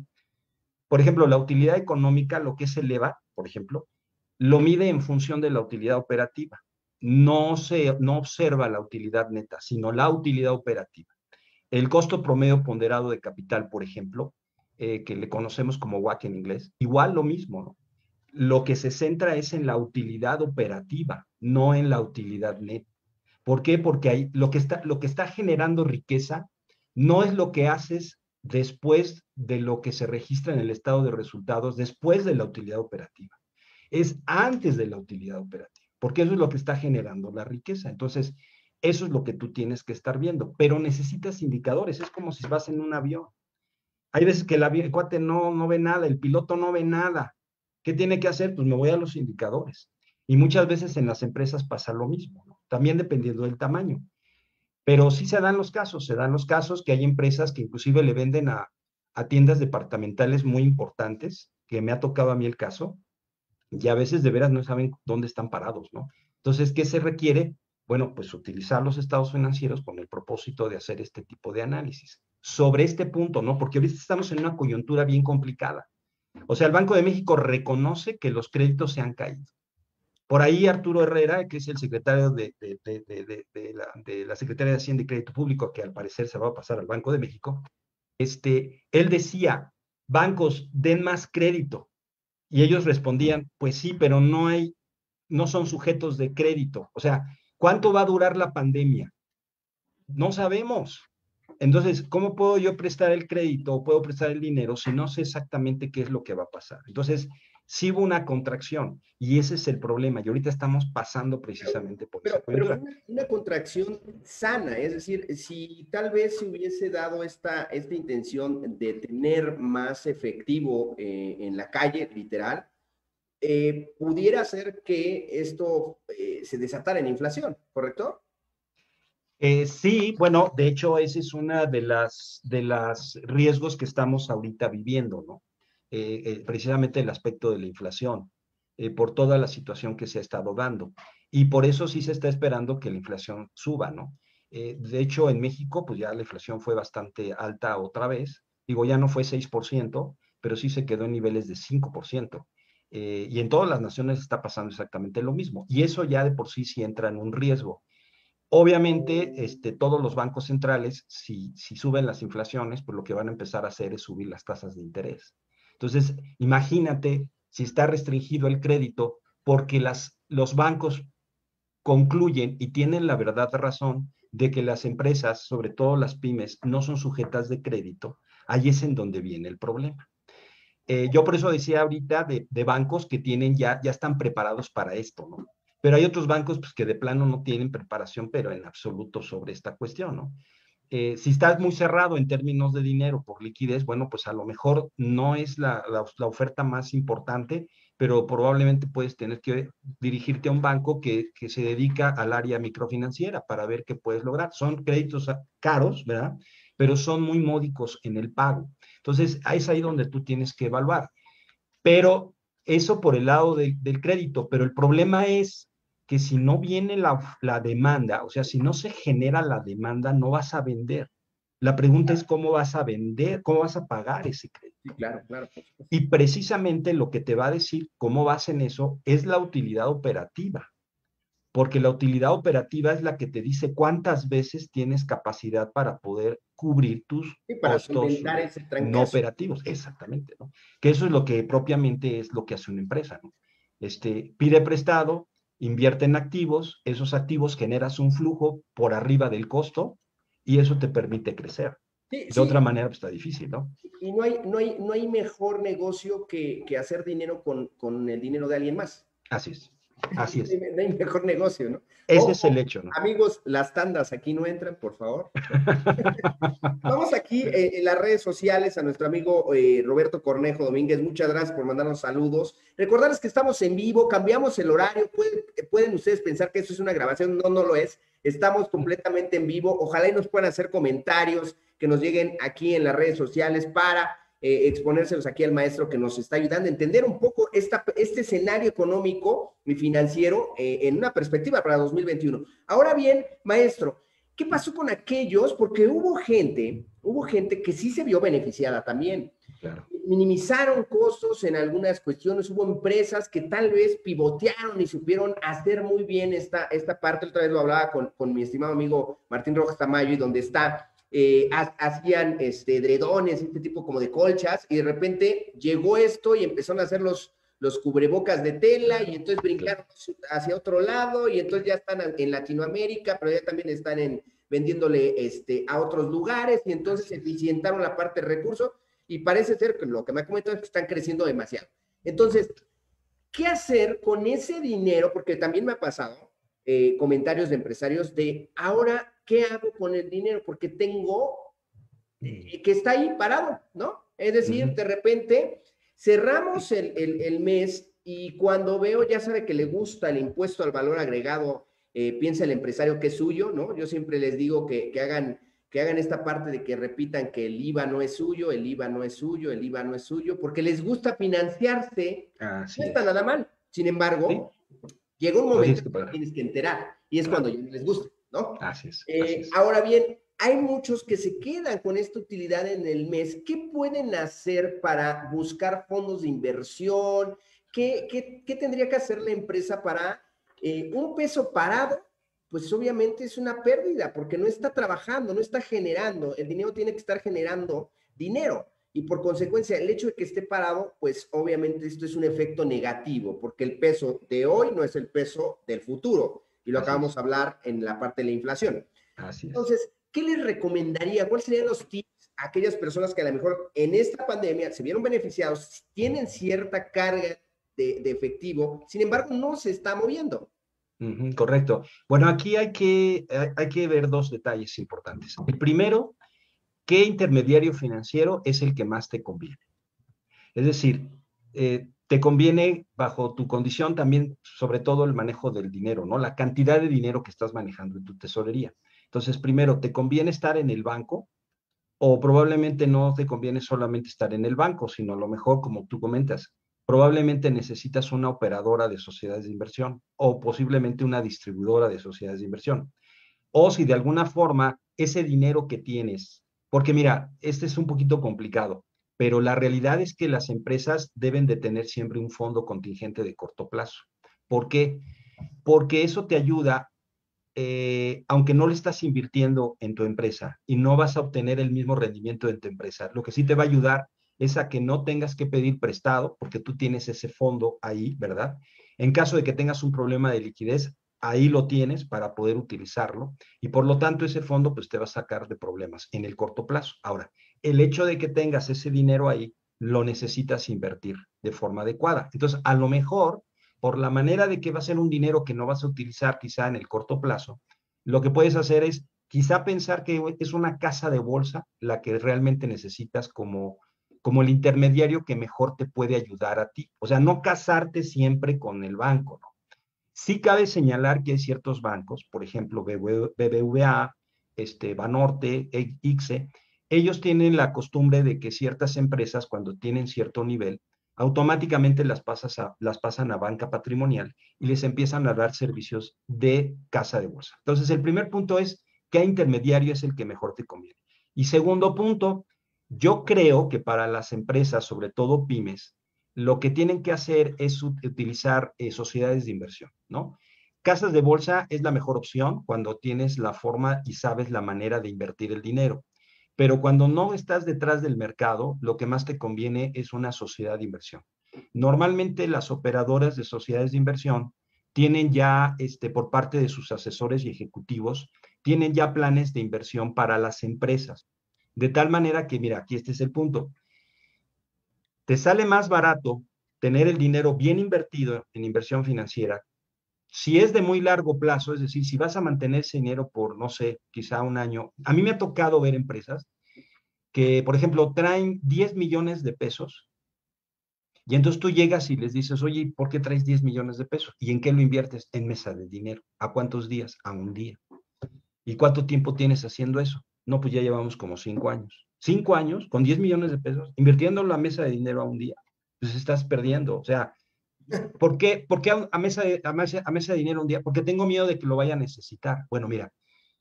Speaker 3: por ejemplo, la utilidad económica, lo que es el EVA, por ejemplo, lo mide en función de la utilidad operativa. No observa la utilidad neta, sino la utilidad operativa. El costo promedio ponderado de capital, por ejemplo, que le conocemos como WACC en inglés, igual lo mismo, ¿no? Lo que se centra es en la utilidad operativa, no en la utilidad neta. ¿Por qué? Porque lo que está generando riqueza no es lo que haces después de lo que se registra en el estado de resultados, después de la utilidad operativa. Es antes de la utilidad operativa, porque eso es lo que está generando la riqueza. Entonces, eso es lo que tú tienes que estar viendo, pero necesitas indicadores. Es como si vas en un avión. Hay veces que el cuate no ve nada, el piloto no ve nada. ¿Qué tiene que hacer? Pues me voy a los indicadores. Y muchas veces en las empresas pasa lo mismo, ¿no? También dependiendo del tamaño. Pero sí se dan los casos que hay empresas que inclusive le venden a tiendas departamentales muy importantes, que me ha tocado a mí el caso, y a veces de veras no saben dónde están parados, ¿no? Entonces, ¿qué se requiere? Bueno, pues utilizar los estados financieros con el propósito de hacer este tipo de análisis. Sobre este punto, ¿no? Porque ahorita estamos en una coyuntura bien complicada. O sea, el Banco de México reconoce que los créditos se han caído. Por ahí Arturo Herrera, que es el secretario de la Secretaría de Hacienda y Crédito Público, que al parecer se va a pasar al Banco de México, él decía, bancos, den más crédito. Y ellos respondían, pues sí, pero no son sujetos de crédito. O sea, ¿cuánto va a durar la pandemia? No sabemos. Entonces, ¿cómo puedo yo prestar el crédito o puedo prestar el dinero si no sé exactamente qué es lo que va a pasar? Entonces, sí hubo una contracción y ese es el problema. Y ahorita estamos pasando precisamente por esa
Speaker 2: Pero
Speaker 3: coyuntura.
Speaker 2: una contracción sana, es decir, si tal vez se hubiese dado esta intención de tener más efectivo en la calle, literal, pudiera ser que esto se desatara en inflación, ¿correcto?
Speaker 3: Sí, bueno, de hecho, ese es una de las riesgos que estamos ahorita viviendo, ¿no? Precisamente el aspecto de la inflación, por toda la situación que se ha estado dando. Y por eso sí se está esperando que la inflación suba, ¿no? De hecho, en México, pues ya la inflación fue bastante alta otra vez. Digo, ya no fue 6%, pero sí se quedó en niveles de 5%. Y en todas las naciones está pasando exactamente lo mismo. Y eso ya de por sí entra en un riesgo. Obviamente, todos los bancos centrales, si suben las inflaciones, pues lo que van a empezar a hacer es subir las tasas de interés. Entonces, imagínate si está restringido el crédito porque los bancos concluyen y tienen la verdad razón de que las empresas, sobre todo las pymes, no son sujetas de crédito, ahí es en donde viene el problema. Yo por eso decía ahorita de bancos que ya están preparados para esto, ¿no? Pero hay otros bancos pues, que de plano no tienen preparación, pero en absoluto sobre esta cuestión, ¿no? Si estás muy cerrado en términos de dinero por liquidez, bueno, pues a lo mejor no es la oferta más importante, pero probablemente puedes tener que dirigirte a un banco que se dedica al área microfinanciera para ver qué puedes lograr. Son créditos caros, ¿verdad? Pero son muy módicos en el pago. Entonces, es ahí donde tú tienes que evaluar. Pero eso por el lado del crédito, pero el problema es que si no viene la demanda, o sea, si no se genera la demanda, no vas a vender. La pregunta es cómo vas a vender, cómo vas a pagar ese crédito.
Speaker 2: Sí, claro, claro.
Speaker 3: Y precisamente lo que te va a decir cómo vas en eso es la utilidad operativa, porque la utilidad operativa es la que te dice cuántas veces tienes capacidad para poder cubrir tus
Speaker 2: Sí, para
Speaker 3: costos
Speaker 2: solventar ese
Speaker 3: no
Speaker 2: trancazo.
Speaker 3: operativos. Exactamente, ¿no? Que eso es lo que propiamente es lo que hace una empresa, ¿no? Pide prestado, invierte en activos, esos activos generas un flujo por arriba del costo y eso te permite crecer.
Speaker 2: Sí,
Speaker 3: De otra
Speaker 2: sí,
Speaker 3: manera, pues está difícil, ¿no?
Speaker 2: y no hay mejor negocio que hacer dinero con el dinero de alguien más.
Speaker 3: Así es, así es.
Speaker 2: No hay mejor negocio, ¿no?
Speaker 3: Ese es el
Speaker 2: Ojo,
Speaker 3: hecho, ¿no?
Speaker 2: amigos, las tandas aquí no entran, por favor. Vamos aquí en las redes sociales a nuestro amigo Roberto Cornejo Domínguez. Muchas gracias por mandarnos saludos. Recordarles que estamos en vivo, cambiamos el horario. Pueden ustedes pensar que eso es una grabación. No, no lo es. Estamos completamente en vivo. Ojalá y nos puedan hacer comentarios que nos lleguen aquí en las redes sociales para exponérselos aquí al maestro que nos está ayudando a entender un poco este escenario económico y financiero en una perspectiva para 2021. Ahora bien, maestro, ¿qué pasó con aquellos? Porque hubo gente que sí se vio beneficiada también.
Speaker 3: Claro.
Speaker 2: Minimizaron costos en algunas cuestiones, hubo empresas que tal vez pivotearon y supieron hacer muy bien esta parte. Otra vez lo hablaba con mi estimado amigo Martín Rojas Tamayo, y donde está hacían edredones, este tipo como de colchas, y de repente llegó esto y empezaron a hacer los cubrebocas de tela, y entonces brincaron hacia otro lado, y entonces ya están en Latinoamérica, pero ya también están vendiéndole a otros lugares, y entonces eficientaron la parte de recursos, y parece ser que lo que me ha comentado es que están creciendo demasiado. Entonces, ¿qué hacer con ese dinero? Porque también me ha pasado comentarios de empresarios de, ahora, ¿qué hago con el dinero? Porque tengo que está ahí parado, ¿no? Es decir, de repente cerramos el mes y cuando veo, ya sabe que le gusta el impuesto al valor agregado, piensa el empresario que es suyo, ¿no? Yo siempre les digo que hagan esta parte de que repitan que el IVA no es suyo, el IVA no es suyo, el IVA no es suyo, porque les gusta financiarse, no está nada mal. Sin embargo, llega un momento que tienes que enterar y es cuando ya no les gusta, ¿no?
Speaker 3: Así es.
Speaker 2: Ahora bien, hay muchos que se quedan con esta utilidad en el mes. ¿Qué pueden hacer para buscar fondos de inversión? ¿Qué tendría que hacer la empresa para un peso parado? Pues obviamente es una pérdida porque no está trabajando, no está generando. El dinero tiene que estar generando dinero. Y por consecuencia, el hecho de que esté parado, pues obviamente esto es un efecto negativo, porque el peso de hoy no es el peso del futuro. Y lo acabamos de hablar en la parte de la inflación.
Speaker 3: Así es.
Speaker 2: Entonces, ¿qué les recomendaría? ¿Cuáles serían los tips a aquellas personas que a lo mejor en esta pandemia se vieron beneficiados, tienen cierta carga de efectivo, sin embargo no se está moviendo?
Speaker 3: Correcto. Bueno, aquí hay que ver dos detalles importantes. El primero, ¿qué intermediario financiero es el que más te conviene? Es decir, te conviene bajo tu condición también, sobre todo el manejo del dinero, ¿no? La cantidad de dinero que estás manejando en tu tesorería. Entonces, primero, ¿te conviene estar en el banco? O probablemente no te conviene solamente estar en el banco, sino a lo mejor, como tú comentas, probablemente necesitas una operadora de sociedades de inversión o posiblemente una distribuidora de sociedades de inversión. O si de alguna forma ese dinero que tienes, porque mira, este es un poquito complicado, pero la realidad es que las empresas deben de tener siempre un fondo contingente de corto plazo. ¿Por qué? Porque eso te ayuda, aunque no le estás invirtiendo en tu empresa y no vas a obtener el mismo rendimiento de tu empresa, lo que sí te va a ayudar es a que no tengas que pedir prestado, porque tú tienes ese fondo ahí, ¿verdad? En caso de que tengas un problema de liquidez, ahí lo tienes para poder utilizarlo y por lo tanto ese fondo pues te va a sacar de problemas en el corto plazo. Ahora, el hecho de que tengas ese dinero ahí, lo necesitas invertir de forma adecuada. Entonces, a lo mejor por la manera de que va a ser un dinero que no vas a utilizar quizá en el corto plazo, lo que puedes hacer es quizá pensar que es una casa de bolsa la que realmente necesitas como el intermediario que mejor te puede ayudar a ti. O sea, no casarte siempre con el banco, ¿no? Sí cabe señalar que hay ciertos bancos, por ejemplo, BBVA, Banorte, ICSE, ellos tienen la costumbre de que ciertas empresas, cuando tienen cierto nivel, automáticamente las pasan a banca patrimonial y les empiezan a dar servicios de casa de bolsa. Entonces, el primer punto es qué intermediario es el que mejor te conviene. Y segundo punto, yo creo que para las empresas, sobre todo pymes, lo que tienen que hacer es utilizar sociedades de inversión, ¿no? Casas de bolsa es la mejor opción cuando tienes la forma y sabes la manera de invertir el dinero. Pero cuando no estás detrás del mercado, lo que más te conviene es una sociedad de inversión. Normalmente las operadoras de sociedades de inversión tienen ya, por parte de sus asesores y ejecutivos, tienen ya planes de inversión para las empresas. De tal manera que, mira, aquí este es el punto. Te sale más barato tener el dinero bien invertido en inversión financiera. Si es de muy largo plazo, es decir, si vas a mantener ese dinero por, no sé, quizá un año. A mí me ha tocado ver empresas que, por ejemplo, traen 10 millones de pesos y entonces tú llegas y les dices, oye, ¿por qué traes 10 millones de pesos? ¿Y en qué lo inviertes? En mesa de dinero. ¿A cuántos días? A un día. ¿Y cuánto tiempo tienes haciendo eso? No, pues ya llevamos como 5 años. 5 años con 10 millones de pesos, invirtiendo en la mesa de dinero a un día. Pues estás perdiendo. O sea, ¿por qué a mesa de dinero un día? Porque tengo miedo de que lo vaya a necesitar. Bueno, mira,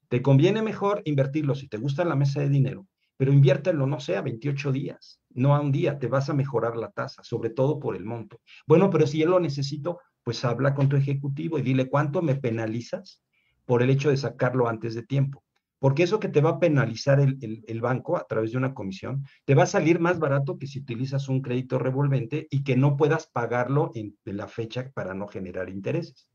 Speaker 3: te conviene mejor invertirlo si te gusta la mesa de dinero, pero inviértelo, no sé, a 28 días, no a un día. Te vas a mejorar la tasa, sobre todo por el monto. Bueno, pero si yo lo necesito, pues habla con tu ejecutivo y dile cuánto me penalizas por el hecho de sacarlo antes de tiempo. porque eso que te va a penalizar el banco a través de una comisión, te va a salir más barato que si utilizas un crédito revolvente y que no puedas pagarlo en la fecha para no generar intereses.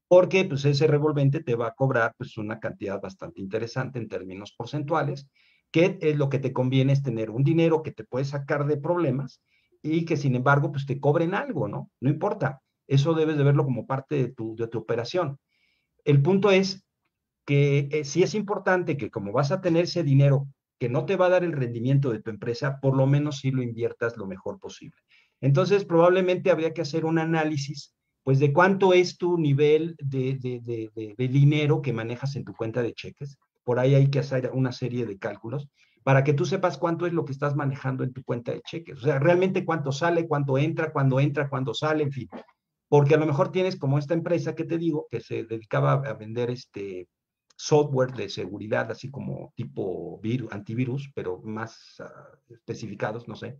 Speaker 3: Porque pues ese revolvente te va a cobrar pues una cantidad bastante interesante en términos porcentuales, que es lo que te conviene es tener un dinero que te puede sacar de problemas y que sin embargo pues te cobren algo, ¿no? No importa, eso debes de verlo como parte de tu operación. El punto es que sí es importante que como vas a tener ese dinero que no te va a dar el rendimiento de tu empresa, por lo menos sí lo inviertas lo mejor posible. Entonces, probablemente habría que hacer un análisis, pues, de cuánto es tu nivel de dinero que manejas en tu cuenta de cheques. Por ahí hay que hacer una serie de cálculos para que tú sepas cuánto es lo que estás manejando en tu cuenta de cheques. O sea, realmente cuánto sale, cuánto entra, cuándo sale, en fin. Porque a lo mejor tienes como esta empresa que te digo, que se dedicaba a vender software de seguridad, así como tipo antivirus, pero más especificados, no sé.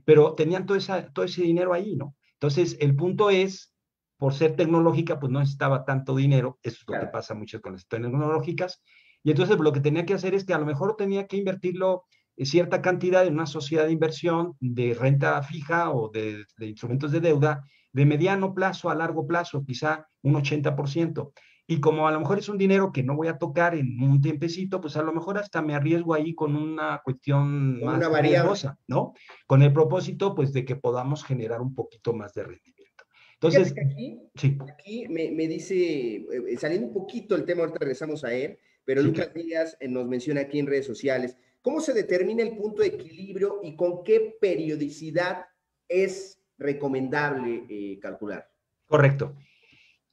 Speaker 3: Pero tenían todo ese dinero ahí, ¿no? Entonces, el punto es, por ser tecnológica, pues no necesitaba tanto dinero, eso es lo que pasa mucho con las tecnológicas, y entonces lo que tenía que hacer es que a lo mejor tenía que invertirlo cierta cantidad en una sociedad de inversión de renta fija o de instrumentos de deuda de mediano plazo a largo plazo, quizá un 80%. Y como a lo mejor es un dinero que no voy a tocar en un tiempecito, pues a lo mejor hasta me arriesgo ahí con una cuestión
Speaker 2: Una
Speaker 3: más
Speaker 2: variable.
Speaker 3: riesgosa, ¿no? Con el propósito, pues, de que podamos generar un poquito más de rendimiento.
Speaker 2: Fíjate
Speaker 3: Entonces,
Speaker 2: que
Speaker 3: sí,
Speaker 2: aquí me dice, saliendo un poquito del tema, ahorita regresamos a él, pero
Speaker 3: sí,
Speaker 2: Lucas Díaz nos menciona aquí en redes sociales, ¿cómo se determina el punto de equilibrio y con qué periodicidad es recomendable calcular?
Speaker 3: correcto.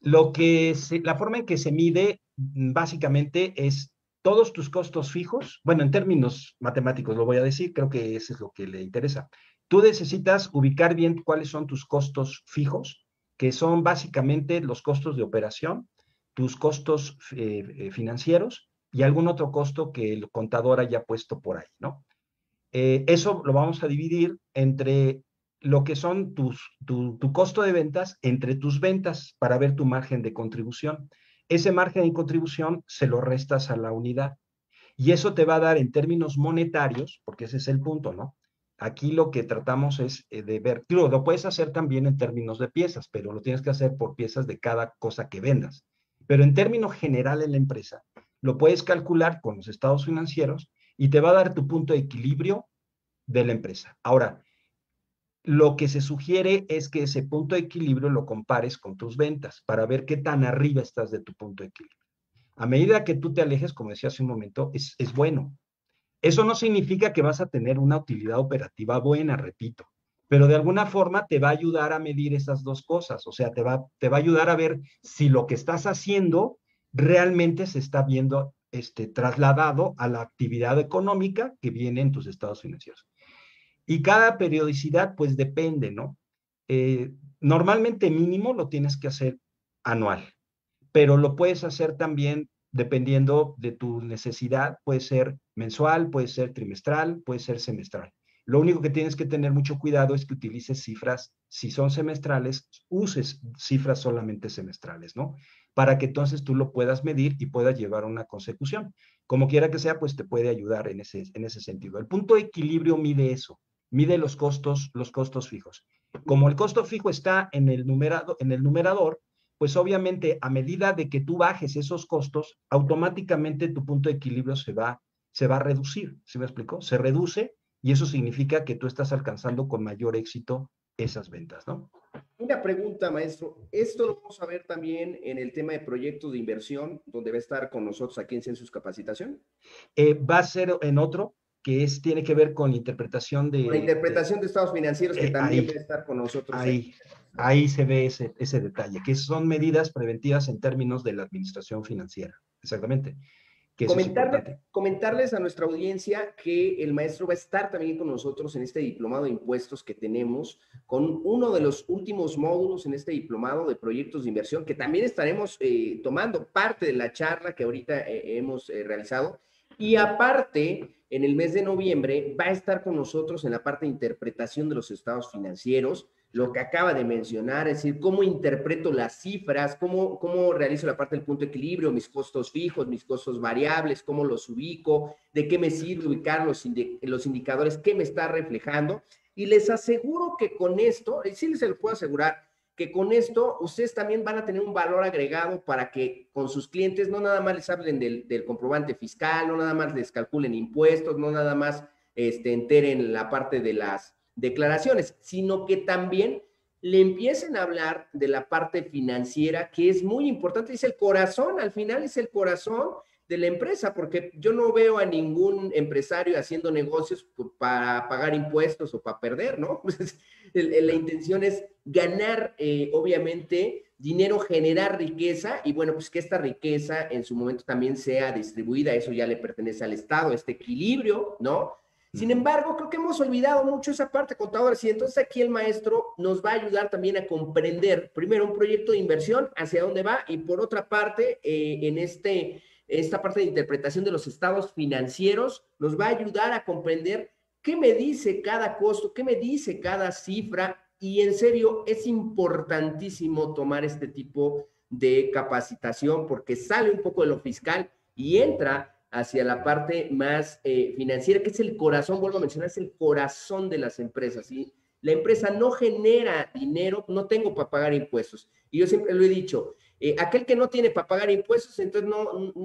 Speaker 3: La forma en que se mide básicamente es todos tus costos fijos, bueno, en términos matemáticos lo voy a decir, creo que eso es lo que le interesa. Tú necesitas ubicar bien cuáles son tus costos fijos, que son básicamente los costos de operación, tus costos financieros y algún otro costo que el contador haya puesto por ahí, ¿no? Eso lo vamos a dividir entre lo que son tu costo de ventas, entre tus ventas para ver tu margen de contribución. Ese margen de contribución se lo restas a la unidad y eso te va a dar en términos monetarios, porque ese es el punto, ¿no? Aquí lo que tratamos es de ver, claro, lo puedes hacer también en términos de piezas, pero lo tienes que hacer por piezas de cada cosa que vendas. Pero en términos generales en la empresa, lo puedes calcular con los estados financieros y te va a dar tu punto de equilibrio de la empresa. Ahora, lo que se sugiere es que ese punto de equilibrio lo compares con tus ventas para ver qué tan arriba estás de tu punto de equilibrio. A medida que tú te alejes, como decía hace un momento, es bueno. Eso no significa que vas a tener una utilidad operativa buena, repito, pero de alguna forma te va a ayudar a medir esas dos cosas, o sea, te va a ayudar a ver si lo que estás haciendo realmente se está viendo trasladado a la actividad económica que viene en tus estados financieros. Y cada periodicidad, pues depende, ¿no? Normalmente mínimo lo tienes que hacer anual, pero lo puedes hacer también dependiendo de tu necesidad, puede ser mensual, puede ser trimestral, puede ser semestral. Lo único que tienes que tener mucho cuidado es que utilices cifras, si son semestrales, uses cifras solamente semestrales, ¿no? Para que entonces tú lo puedas medir y puedas llevar una consecución. Como quiera que sea, pues te puede ayudar en ese sentido. El punto de equilibrio mide eso, mide los costos fijos. Como el costo fijo está en el numerador, pues obviamente a medida de que tú bajes esos costos, automáticamente tu punto de equilibrio se va a reducir. ¿Sí me explico? Se reduce y eso significa que tú estás alcanzando con mayor éxito esas ventas, ¿no?
Speaker 2: Una pregunta, maestro. Esto lo vamos a ver también en el tema de proyectos de inversión, donde va a estar con nosotros aquí en Census Capacitación.
Speaker 3: Va a ser en otro que tiene que ver con interpretación
Speaker 2: Con la interpretación de estados financieros, que también va a
Speaker 3: ahí,
Speaker 2: estar con nosotros aquí.
Speaker 3: ahí, ahí se ve ese detalle, que son medidas preventivas en términos de la administración financiera. Exactamente, que eso es importante.
Speaker 2: Comentarles a nuestra audiencia que el maestro va a estar también con nosotros en este diplomado de impuestos que tenemos, con uno de los últimos módulos en este diplomado de proyectos de inversión, que también estaremos tomando parte de la charla que ahorita hemos realizado. Y aparte, en el mes de noviembre va a estar con nosotros en la parte de interpretación de los estados financieros, lo que acaba de mencionar, es decir, cómo interpreto las cifras, cómo realizo la parte del punto de equilibrio, mis costos fijos, mis costos variables, cómo los ubico, de qué me sirve ubicar los indicadores, qué me está reflejando. Y les aseguro que con esto, y sí se lo puedo asegurar, que con esto ustedes también van a tener un valor agregado para que con sus clientes no nada más les hablen del comprobante fiscal, no nada más les calculen impuestos, no nada más enteren la parte de las declaraciones, sino que también le empiecen a hablar de la parte financiera, que es muy importante, es el corazón, al final es el corazón de la empresa, porque yo no veo a ningún empresario haciendo negocios para pagar impuestos o para perder, ¿no? La intención es ganar, obviamente, dinero, generar riqueza, y bueno, pues que esta riqueza en su momento también sea distribuida, eso ya le pertenece al Estado, este equilibrio, ¿no? Sin embargo, creo que hemos olvidado mucho esa parte, contadores, y entonces aquí el maestro nos va a ayudar también a comprender, primero, un proyecto de inversión, hacia dónde va, y por otra parte, en esta parte de interpretación de los estados financieros, nos va a ayudar a comprender qué me dice cada costo, qué me dice cada cifra, y en serio, es importantísimo tomar este tipo de capacitación porque sale un poco de lo fiscal y entra hacia la parte más financiera, que es el corazón, vuelvo a mencionar, es el corazón de las empresas, ¿sí? La empresa no genera dinero, no tengo para pagar impuestos. Y yo siempre lo he dicho, aquel que no tiene para pagar impuestos, entonces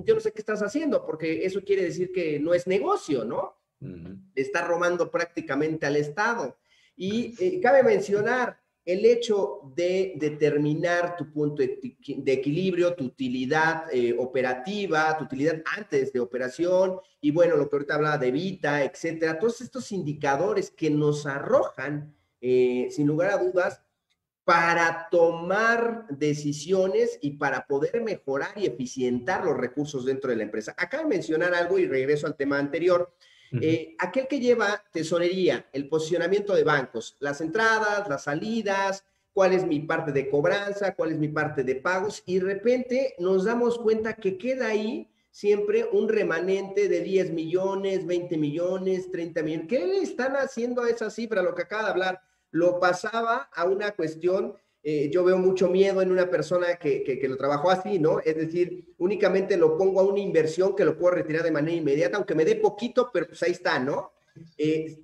Speaker 2: yo no sé qué estás haciendo, porque eso quiere decir que no es negocio, ¿no? Está robando prácticamente al Estado. Y cabe mencionar, el hecho de determinar tu punto de equilibrio, tu utilidad operativa, tu utilidad antes de operación, y bueno, lo que ahorita hablaba de Vita, etcétera, todos estos indicadores que nos arrojan, sin lugar a dudas, para tomar decisiones y para poder mejorar y eficientar los recursos dentro de la empresa. Acabo de mencionar algo y regreso al tema anterior. Aquel que lleva tesorería, el posicionamiento de bancos, las entradas, las salidas, cuál es mi parte de cobranza, cuál es mi parte de pagos, y de repente nos damos cuenta que queda ahí siempre un remanente de 10 millones, 20 millones, 30 millones. ¿Qué le están haciendo a esa cifra? Lo que acaba de hablar, lo pasaba a una cuestión. Yo veo mucho miedo en una persona que lo trabajó así, ¿no? Es decir, únicamente lo pongo a una inversión que lo puedo retirar de manera inmediata, aunque me dé poquito, pero pues ahí está, ¿no?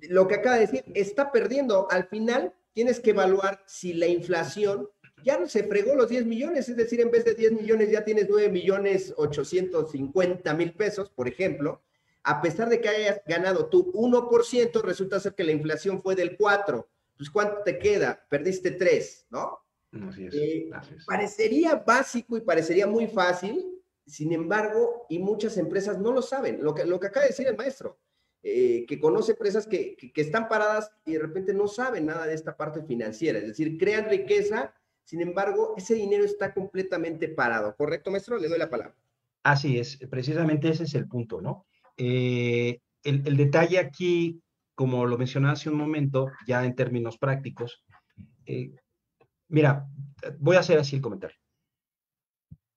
Speaker 2: Lo que acaba de decir, está perdiendo. Al final tienes que evaluar si la inflación ya no se fregó los 10 millones, es decir, en vez de 10 millones ya tienes 9 millones 850 mil pesos, por ejemplo. A pesar de que hayas ganado tú 1%, resulta ser que la inflación fue del 4%. Pues ¿cuánto te queda? Perdiste 3, ¿no?
Speaker 3: Así es, así es.
Speaker 2: Parecería básico y parecería muy fácil, sin embargo, y muchas empresas no lo saben. Lo que acaba de decir el maestro, que conoce empresas que están paradas y de repente no saben nada de esta parte financiera, es decir, crean riqueza, sin embargo, ese dinero está completamente parado. ¿Correcto, maestro? Le doy la palabra.
Speaker 3: Así es, precisamente ese es el punto, ¿no? El detalle aquí, como lo mencionaba hace un momento, ya en términos prácticos, mira, voy a hacer así el comentario.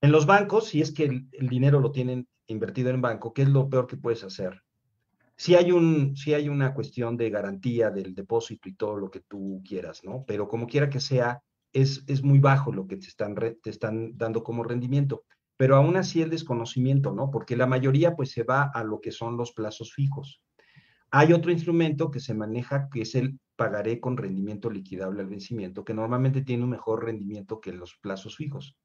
Speaker 3: En los bancos, si es que el dinero lo tienen invertido en banco, ¿qué es lo peor que puedes hacer? Sí hay una cuestión de garantía del depósito y todo lo que tú quieras, ¿no? Pero como quiera que sea, es muy bajo lo que te están dando como rendimiento. Pero aún así el desconocimiento, ¿no? Porque la mayoría pues se va a lo que son los plazos fijos. Hay otro instrumento que se maneja que es el pagaré con rendimiento liquidable al vencimiento, que normalmente tiene un mejor rendimiento que los plazos fijos.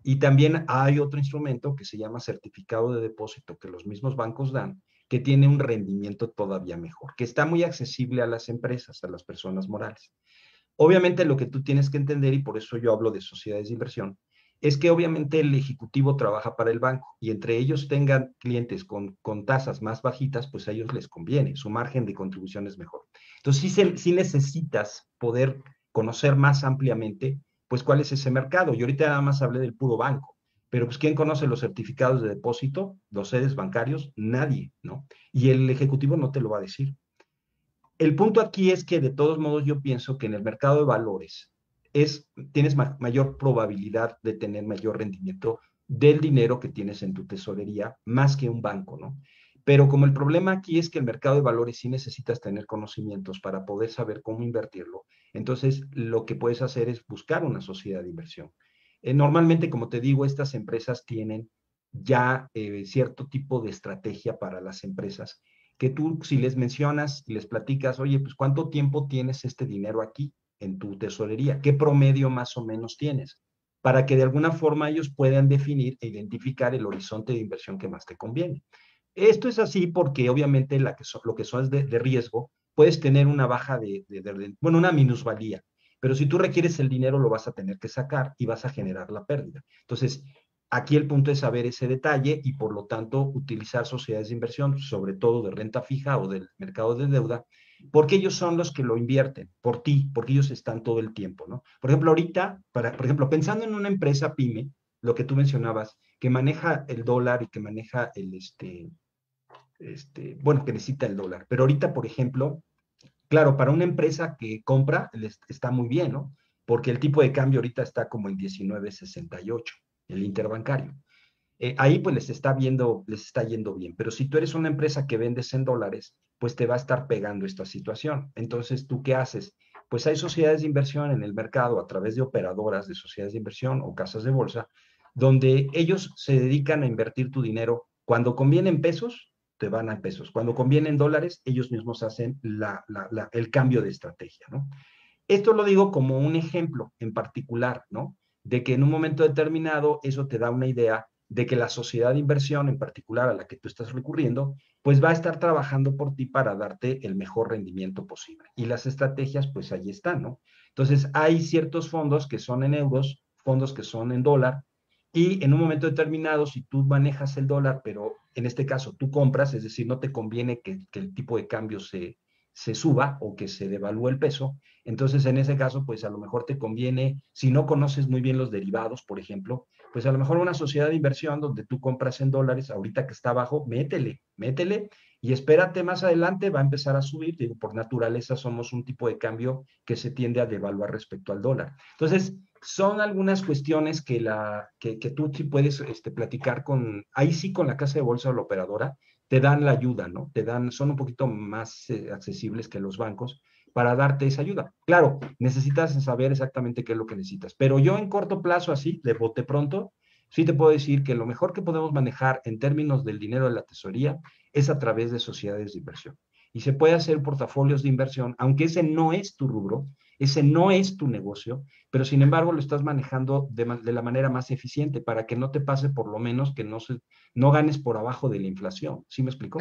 Speaker 3: Y también hay otro instrumento que se llama certificado de depósito que los mismos bancos dan, que tiene un rendimiento todavía mejor, que está muy accesible a las empresas, a las personas morales. Obviamente lo que tú tienes que entender, y por eso yo hablo de sociedades de inversión, es que obviamente el ejecutivo trabaja para el banco y entre ellos tengan clientes con tasas más bajitas, pues a ellos les conviene, su margen de contribución es mejor. Entonces sí necesitas poder conocer más ampliamente, pues cuál es ese mercado. Yo ahorita nada más hablé del puro banco, pero pues ¿quién conoce los certificados de depósito, los sedes bancarios? Nadie, ¿no? Y el ejecutivo no te lo va a decir. El punto aquí es que de todos modos yo pienso que en el mercado de valores tienes mayor probabilidad de tener mayor rendimiento del dinero que tienes en tu tesorería más que un banco, ¿no? Pero como el problema aquí es que el mercado de valores sí necesitas tener conocimientos para poder saber cómo invertirlo, entonces lo que puedes hacer es buscar una sociedad de inversión. Normalmente, como te digo, estas empresas tienen ya cierto tipo de estrategia para las empresas, que tú si les mencionas y les platicas, oye, pues ¿cuánto tiempo tienes este dinero aquí en tu tesorería? ¿Qué promedio más o menos tienes? Para que de alguna forma ellos puedan definir e identificar el horizonte de inversión que más te conviene. Esto es así porque obviamente lo que son es de riesgo, puedes tener una baja bueno, una minusvalía, pero si tú requieres el dinero lo vas a tener que sacar y vas a generar la pérdida. Entonces, aquí el punto es saber ese detalle y por lo tanto utilizar sociedades de inversión, sobre todo de renta fija o del mercado de deuda, porque ellos son los que lo invierten por ti, porque ellos están todo el tiempo, ¿no? Por ejemplo, ahorita, por ejemplo, pensando en una empresa pyme, lo que tú mencionabas, que maneja el dólar y que maneja bueno, que necesita el dólar. Pero ahorita, por ejemplo, claro, para una empresa que compra está muy bien, ¿no? Porque el tipo de cambio ahorita está como en 19.68, el interbancario. Ahí pues les está yendo bien. Pero si tú eres una empresa que vendes en dólares, pues te va a estar pegando esta situación. Entonces, ¿tú qué haces? Pues hay sociedades de inversión en el mercado a través de operadoras de sociedades de inversión o casas de bolsa, donde ellos se dedican a invertir tu dinero. Cuando conviene en pesos, te van a pesos. Cuando conviene en dólares, ellos mismos hacen el cambio de estrategia, ¿no? Esto lo digo como un ejemplo en particular, ¿no? De que en un momento determinado eso te da una idea de que la sociedad de inversión en particular a la que tú estás recurriendo, pues va a estar trabajando por ti para darte el mejor rendimiento posible. Y las estrategias, pues ahí están, ¿no? Entonces, hay ciertos fondos que son en euros, fondos que son en dólar, y en un momento determinado, si tú manejas el dólar, pero en este caso tú compras, es decir, no te conviene que el tipo de cambio se suba o que se devalúe el peso, entonces en ese caso, pues a lo mejor te conviene, si no conoces muy bien los derivados, por ejemplo, pues a lo mejor una sociedad de inversión donde tú compras en dólares, ahorita que está abajo, métele y espérate más adelante, va a empezar a subir. Digo, por naturaleza somos un tipo de cambio que se tiende a devaluar respecto al dólar. Entonces, son algunas cuestiones que tú sí puedes platicar ahí sí con la casa de bolsa o la operadora, te dan la ayuda, ¿no? Son un poquito más accesibles que los bancos para darte esa ayuda. Claro, necesitas saber exactamente qué es lo que necesitas, pero yo en corto plazo, así, de bote pronto, sí te puedo decir que lo mejor que podemos manejar en términos del dinero de la tesorería es a través de sociedades de inversión. Y se puede hacer portafolios de inversión, aunque ese no es tu rubro, ese no es tu negocio, pero sin embargo lo estás manejando de la manera más eficiente para que no te pase por lo menos que no ganes por abajo de la inflación. ¿Sí me explico?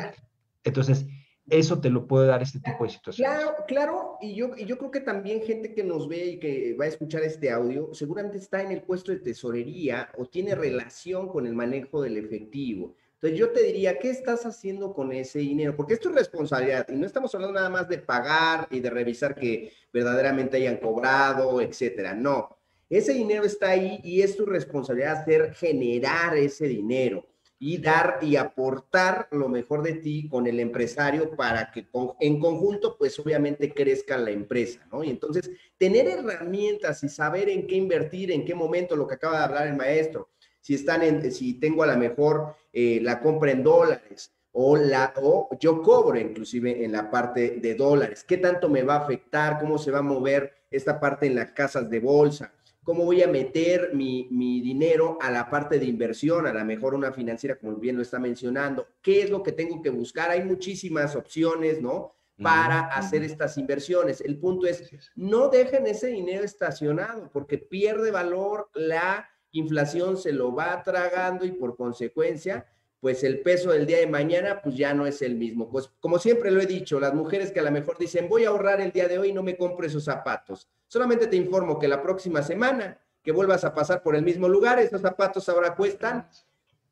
Speaker 3: Entonces, eso te lo puede dar este tipo de situaciones.
Speaker 2: Claro, claro, y yo creo que también gente que nos ve y que va a escuchar este audio, seguramente está en el puesto de tesorería o tiene relación con el manejo del efectivo. Entonces yo te diría, ¿qué estás haciendo con ese dinero? Porque es tu responsabilidad y no estamos hablando nada más de pagar y de revisar que verdaderamente hayan cobrado, etcétera. No, ese dinero está ahí y es tu responsabilidad hacer generar ese dinero y dar y aportar lo mejor de ti con el empresario para que en conjunto, pues obviamente crezca la empresa, ¿no? Y entonces, tener herramientas y saber en qué invertir, en qué momento, lo que acaba de hablar el maestro, si tengo a lo mejor la compra en dólares o yo cobro inclusive en la parte de dólares, qué tanto me va a afectar, cómo se va a mover esta parte en las casas de bolsa, cómo voy a meter mi dinero a la parte de inversión, a lo mejor una financiera, como bien lo está mencionando, qué es lo que tengo que buscar. Hay muchísimas opciones, ¿no? Para hacer estas inversiones. El punto es, no dejen ese dinero estacionado porque pierde valor, la inflación se lo va tragando y por consecuencia, pues el peso del día de mañana, pues ya no es el mismo. Pues como siempre lo he dicho, las mujeres que a lo mejor dicen, voy a ahorrar el día de hoy y no me compro esos zapatos. Solamente te informo que la próxima semana que vuelvas a pasar por el mismo lugar, esos zapatos ahora cuestan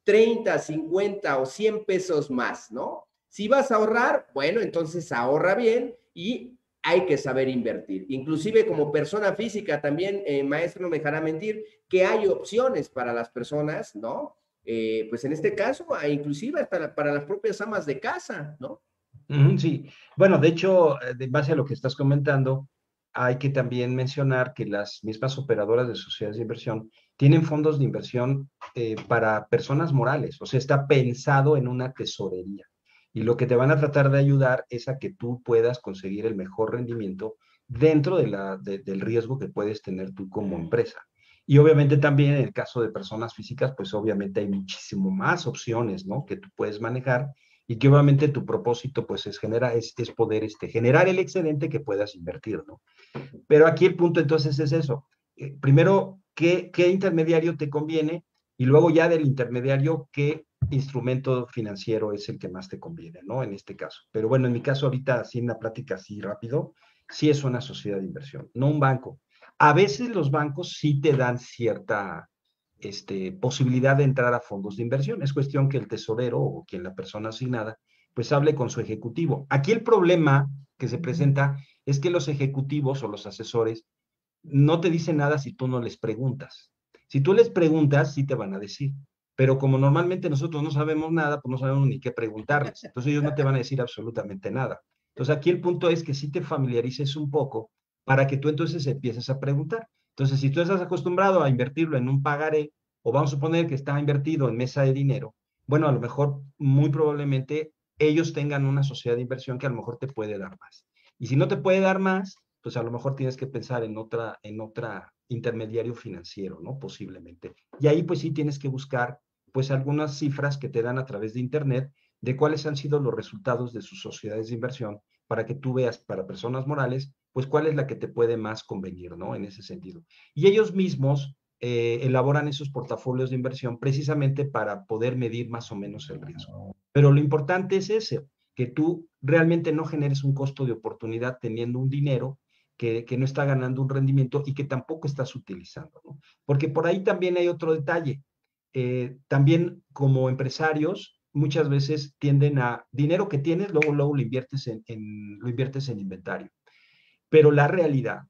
Speaker 2: 30, 50 o 100 pesos más, ¿no? Si vas a ahorrar, bueno, entonces ahorra bien y hay que saber invertir. Inclusive como persona física también, maestro, no me dejará mentir, que hay opciones para las personas, ¿no? Pues en este caso, inclusive hasta para las propias amas de casa, ¿no?
Speaker 3: Sí, bueno, de hecho, de base a lo que estás comentando, hay que también mencionar que las mismas operadoras de sociedades de inversión tienen fondos de inversión para personas morales, o sea, está pensado en una tesorería. Y lo que te van a tratar de ayudar es a que tú puedas conseguir el mejor rendimiento dentro del riesgo que puedes tener tú como empresa. Y obviamente también en el caso de personas físicas, pues obviamente hay muchísimo más opciones, ¿no? Que tú puedes manejar y que obviamente tu propósito, pues es poder generar el excedente que puedas invertir, ¿no? Pero aquí el punto entonces es eso. Primero, ¿qué intermediario te conviene? Y luego ya del intermediario, ¿qué instrumento financiero es el que más te conviene, ¿no? En este caso. Pero bueno, en mi caso ahorita, así en una plática así rápido, sí es una sociedad de inversión, no un banco. A veces los bancos sí te dan cierta posibilidad de entrar a fondos de inversión. Es cuestión que el tesorero o quien la persona asignada, pues hable con su ejecutivo. Aquí el problema que se presenta es que los ejecutivos o los asesores no te dicen nada si tú no les preguntas. Si tú les preguntas, sí te van a decir. Pero como normalmente nosotros no sabemos nada, pues no sabemos ni qué preguntarles. Entonces ellos no te van a decir absolutamente nada. Entonces aquí el punto es que sí te familiarices un poco para que tú entonces empieces a preguntar. Entonces, si tú estás acostumbrado a invertirlo en un pagaré, o vamos a suponer que está invertido en mesa de dinero, bueno, a lo mejor, muy probablemente, ellos tengan una sociedad de inversión que a lo mejor te puede dar más. Y si no te puede dar más, pues a lo mejor tienes que pensar en otra intermediario financiero, ¿no? Posiblemente. Y ahí pues sí tienes que buscar pues algunas cifras que te dan a través de internet de cuáles han sido los resultados de sus sociedades de inversión para que tú veas para personas morales, pues cuál es la que te puede más convenir, ¿no? En ese sentido. Y ellos mismos elaboran esos portafolios de inversión precisamente para poder medir más o menos el riesgo. Pero lo importante es ese, que tú realmente no generes un costo de oportunidad teniendo un dinero que no está ganando un rendimiento y que tampoco estás utilizando, ¿no? Porque por ahí también hay otro detalle. También como empresarios, muchas veces tienden a dinero que tienes, luego lo inviertes en inventario. Pero la realidad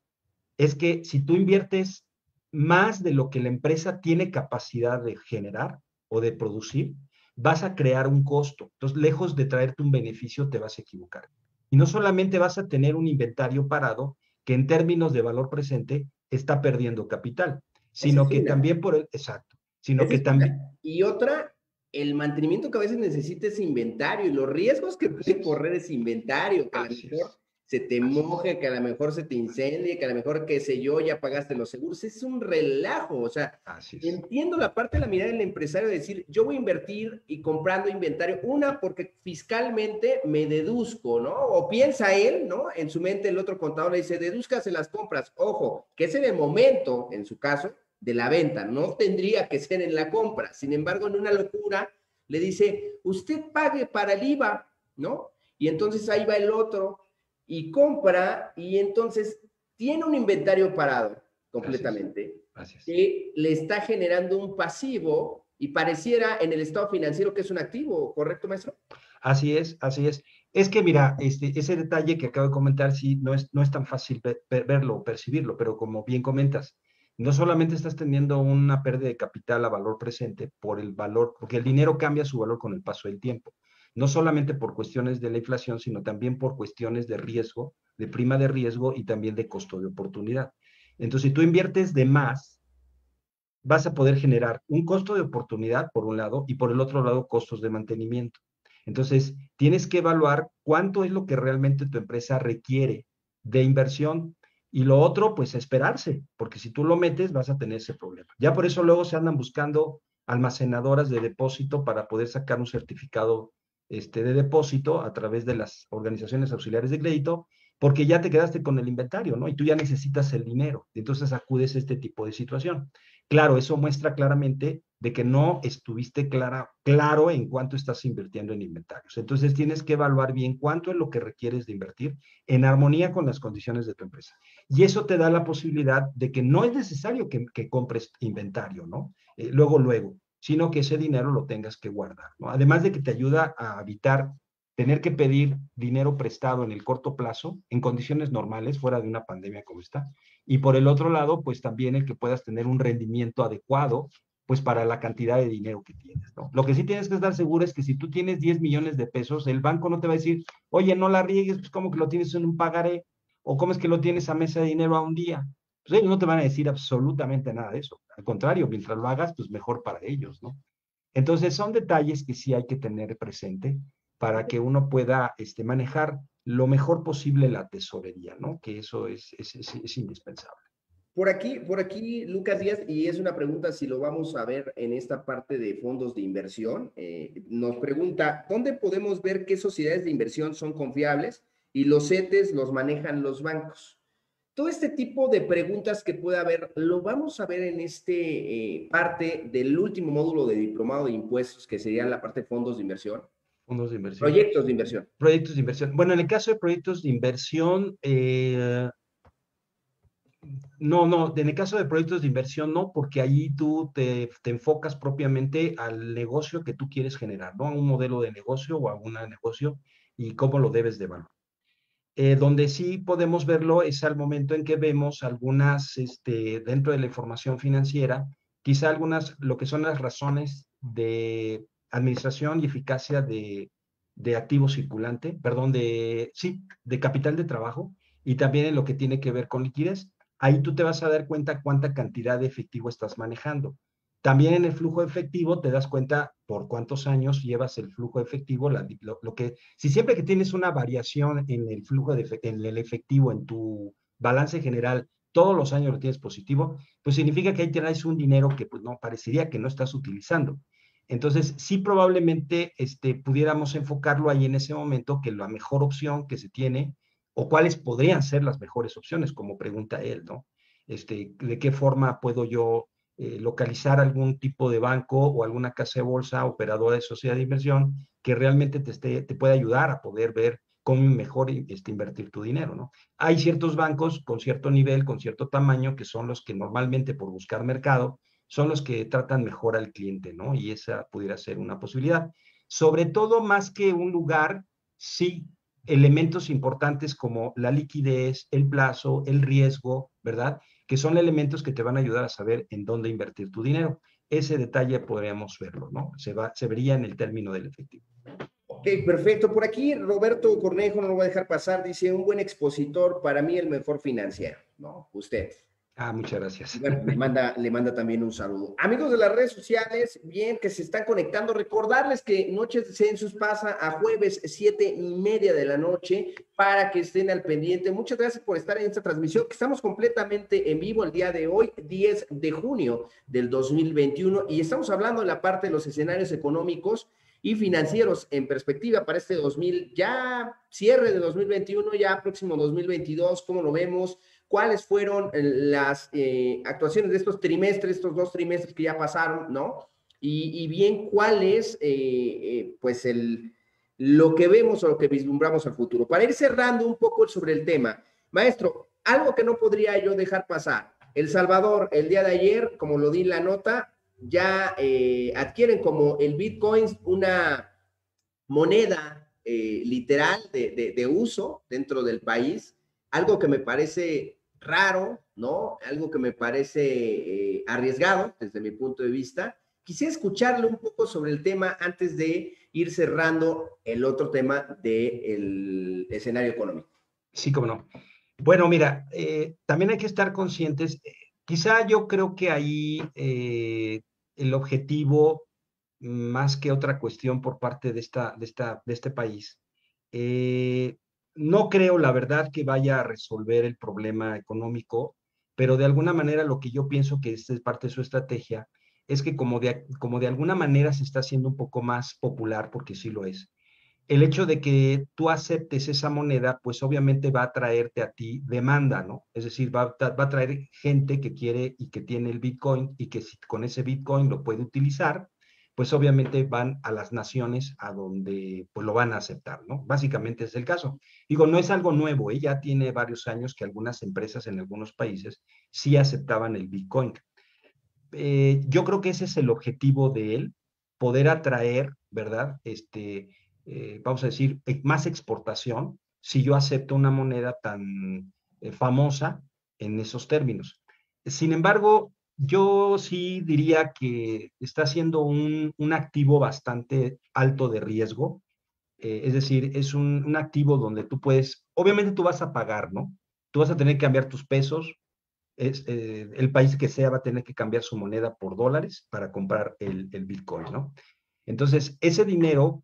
Speaker 3: es que si tú inviertes más de lo que la empresa tiene capacidad de generar o de producir, vas a crear un costo. Entonces, lejos de traerte un beneficio, te vas a equivocar. Y no solamente vas a tener un inventario parado, que en términos de valor presente está perdiendo capital,
Speaker 2: Esa
Speaker 3: sino
Speaker 2: es
Speaker 3: que
Speaker 2: una.
Speaker 3: también exacto, sino
Speaker 2: Esa
Speaker 3: que
Speaker 2: es una.
Speaker 3: también,
Speaker 2: Y otra, el mantenimiento que a veces necesita ese inventario y los riesgos que
Speaker 3: así
Speaker 2: puede
Speaker 3: es,
Speaker 2: correr ese inventario, que a lo
Speaker 3: así
Speaker 2: mejor
Speaker 3: es,
Speaker 2: se te
Speaker 3: así es,
Speaker 2: moje, que a lo mejor se te incendie, que a lo mejor, qué sé yo, ya pagaste los seguros. Es un relajo. O sea,
Speaker 3: así es,
Speaker 2: entiendo la parte de la mirada del empresario de decir, yo voy a invertir y comprando inventario, una, porque fiscalmente me deduzco, ¿no? O piensa él, ¿no? En su mente el otro contador le dice, dedúzcase las compras. Ojo, que es en el momento, en su caso, de la venta, no tendría que ser en la compra. Sin embargo, en una locura le dice, usted pague para el IVA, ¿no? Y entonces ahí va el otro y compra y entonces tiene un inventario parado
Speaker 3: así es,
Speaker 2: completamente
Speaker 3: así es.
Speaker 2: que le está generando un pasivo y pareciera en el estado financiero que es un activo, ¿correcto, maestro?
Speaker 3: Así es, así es. Es que mira, ese detalle que acabo de comentar, sí, no es tan fácil verlo o percibirlo, pero como bien comentas, no solamente estás teniendo una pérdida de capital a valor presente por el valor, porque el dinero cambia su valor con el paso del tiempo, no solamente por cuestiones de la inflación, sino también por cuestiones de riesgo, de prima de riesgo y también de costo de oportunidad. Entonces, si tú inviertes de más, vas a poder generar un costo de oportunidad por un lado y por el otro lado costos de mantenimiento. Entonces, tienes que evaluar cuánto es lo que realmente tu empresa requiere de inversión y lo otro, pues esperarse, porque si tú lo metes vas a tener ese problema. Ya por eso luego se andan buscando almacenadoras de depósito para poder sacar un certificado de depósito a través de las organizaciones auxiliares de crédito, porque ya te quedaste con el inventario, ¿no? Y tú ya necesitas el dinero. Entonces acudes a este tipo de situación. Claro, eso muestra claramente de que no estuviste claro en cuánto estás invirtiendo en inventarios. Entonces tienes que evaluar bien cuánto es lo que requieres de invertir en armonía con las condiciones de tu empresa. Y eso te da la posibilidad de que no es necesario que compres inventario, ¿no? Luego, sino que ese dinero lo tengas que guardar, ¿no? Además de que te ayuda a evitar tener que pedir dinero prestado en el corto plazo, en condiciones normales, fuera de una pandemia como esta, y por el otro lado, pues también el que puedas tener un rendimiento adecuado, pues para la cantidad de dinero que tienes, ¿no? Lo que sí tienes que estar seguro es que si tú tienes 10 millones de pesos, el banco no te va a decir, oye, no la riegues, pues cómo que lo tienes en un pagaré, o cómo es que lo tienes a mesa de dinero a un día. Pues ellos no te van a decir absolutamente nada de eso. Al contrario, mientras lo hagas, pues mejor para ellos, ¿no? Entonces son detalles que sí hay que tener presente para que uno pueda manejar lo mejor posible la tesorería, ¿no? Que eso es indispensable.
Speaker 2: Por aquí, Lucas Díaz, y es una pregunta si lo vamos a ver en esta parte de fondos de inversión. Nos pregunta, ¿dónde podemos ver qué sociedades de inversión son confiables y los CETES los manejan los bancos? Todo este tipo de preguntas que puede haber, lo vamos a ver en este parte del último módulo de diplomado de impuestos, que sería la parte de fondos de inversión,
Speaker 3: Fondos de inversión.
Speaker 2: proyectos de inversión.
Speaker 3: Proyectos de inversión. Bueno, en el caso de proyectos de inversión, no, en el caso de proyectos de inversión no, porque ahí tú te enfocas propiamente al negocio que tú quieres generar, ¿no? A un modelo de negocio o a un negocio y cómo lo debes de evaluar. Donde sí podemos verlo es al momento en que vemos algunas, dentro de la información financiera, quizá algunas, lo que son las razones de administración y eficacia de activo circulante, perdón, de capital de trabajo, y también en lo que tiene que ver con liquidez. Ahí tú te vas a dar cuenta cuánta cantidad de efectivo estás manejando. También en el flujo de efectivo te das cuenta por cuántos años llevas el flujo de efectivo, si siempre que tienes una variación en el flujo en el efectivo, en tu balance general, todos los años lo tienes positivo, pues significa que ahí tienes un dinero que pues no parecería que no estás utilizando. Entonces, sí probablemente pudiéramos enfocarlo ahí en ese momento, que la mejor opción que se tiene, o cuáles podrían ser las mejores opciones, como pregunta él, ¿no? ¿De qué forma puedo yo localizar algún tipo de banco o alguna casa de bolsa, operadora de sociedad de inversión, que realmente te pueda ayudar a poder ver cómo mejor invertir tu dinero, ¿no? Hay ciertos bancos con cierto nivel, con cierto tamaño, que son los que normalmente por buscar mercado, son los que tratan mejor al cliente, ¿no? Y esa pudiera ser una posibilidad. Sobre todo, más que un lugar, sí, elementos importantes como la liquidez, el plazo, el riesgo, ¿verdad? Que son elementos que te van a ayudar a saber en dónde invertir tu dinero. Ese detalle podríamos verlo, ¿no? Se vería en el término del efectivo.
Speaker 2: Ok, perfecto. Por aquí Roberto Cornejo, no lo voy a dejar pasar, dice, un buen expositor, para mí el mejor financiero, ¿no? Usted.
Speaker 3: Muchas gracias.
Speaker 2: Bueno, le manda también un saludo. Amigos de las redes sociales, bien que se están conectando, recordarles que Noches de Census pasa a jueves 7:30 de la noche para que estén al pendiente. Muchas gracias por estar en esta transmisión, que estamos completamente en vivo el día de hoy, 10 de junio del 2021, y estamos hablando de la parte de los escenarios económicos y financieros en perspectiva para este 2000, ya cierre de 2021, ya próximo 2022, ¿cómo lo vemos? ¿Cuáles fueron las actuaciones de estos trimestres, estos 2 trimestres que ya pasaron, ¿no? Y bien, ¿cuál es, pues, lo que vemos o lo que vislumbramos al futuro? Para ir cerrando un poco sobre el tema, maestro, algo que no podría yo dejar pasar. El Salvador, el día de ayer, como lo di en la nota, ya adquieren como el Bitcoin una moneda literal de uso dentro del país, algo que me parece raro, ¿no? Algo que me parece arriesgado desde mi punto de vista. Quisiera escucharle un poco sobre el tema antes de ir cerrando el otro tema del escenario económico.
Speaker 3: Sí, cómo no. Bueno, mira, también hay que estar conscientes, quizá yo creo que ahí el objetivo, más que otra cuestión por parte de este país, no creo, la verdad, que vaya a resolver el problema económico, pero de alguna manera lo que yo pienso que es parte de su estrategia es que como de alguna manera se está haciendo un poco más popular, porque sí lo es, el hecho de que tú aceptes esa moneda, pues obviamente va a traerte a ti demanda, ¿no? Es decir, va a traer gente que quiere y que tiene el Bitcoin y que si con ese Bitcoin lo puede utilizar, pues obviamente van a las naciones a donde pues lo van a aceptar, ¿no? Básicamente es el caso. Digo, no es algo nuevo, ya tiene varios años que algunas empresas en algunos países sí aceptaban el Bitcoin. Yo creo que ese es el objetivo de él, poder atraer, ¿verdad? Vamos a decir, más exportación si yo acepto una moneda tan famosa en esos términos. Sin embargo, yo sí diría que está siendo un activo bastante alto de riesgo, es decir, es un activo donde tú puedes, obviamente tú vas a pagar, ¿no? Tú vas a tener que cambiar tus pesos, el país que sea va a tener que cambiar su moneda por dólares para comprar el Bitcoin, ¿no? Entonces, ese dinero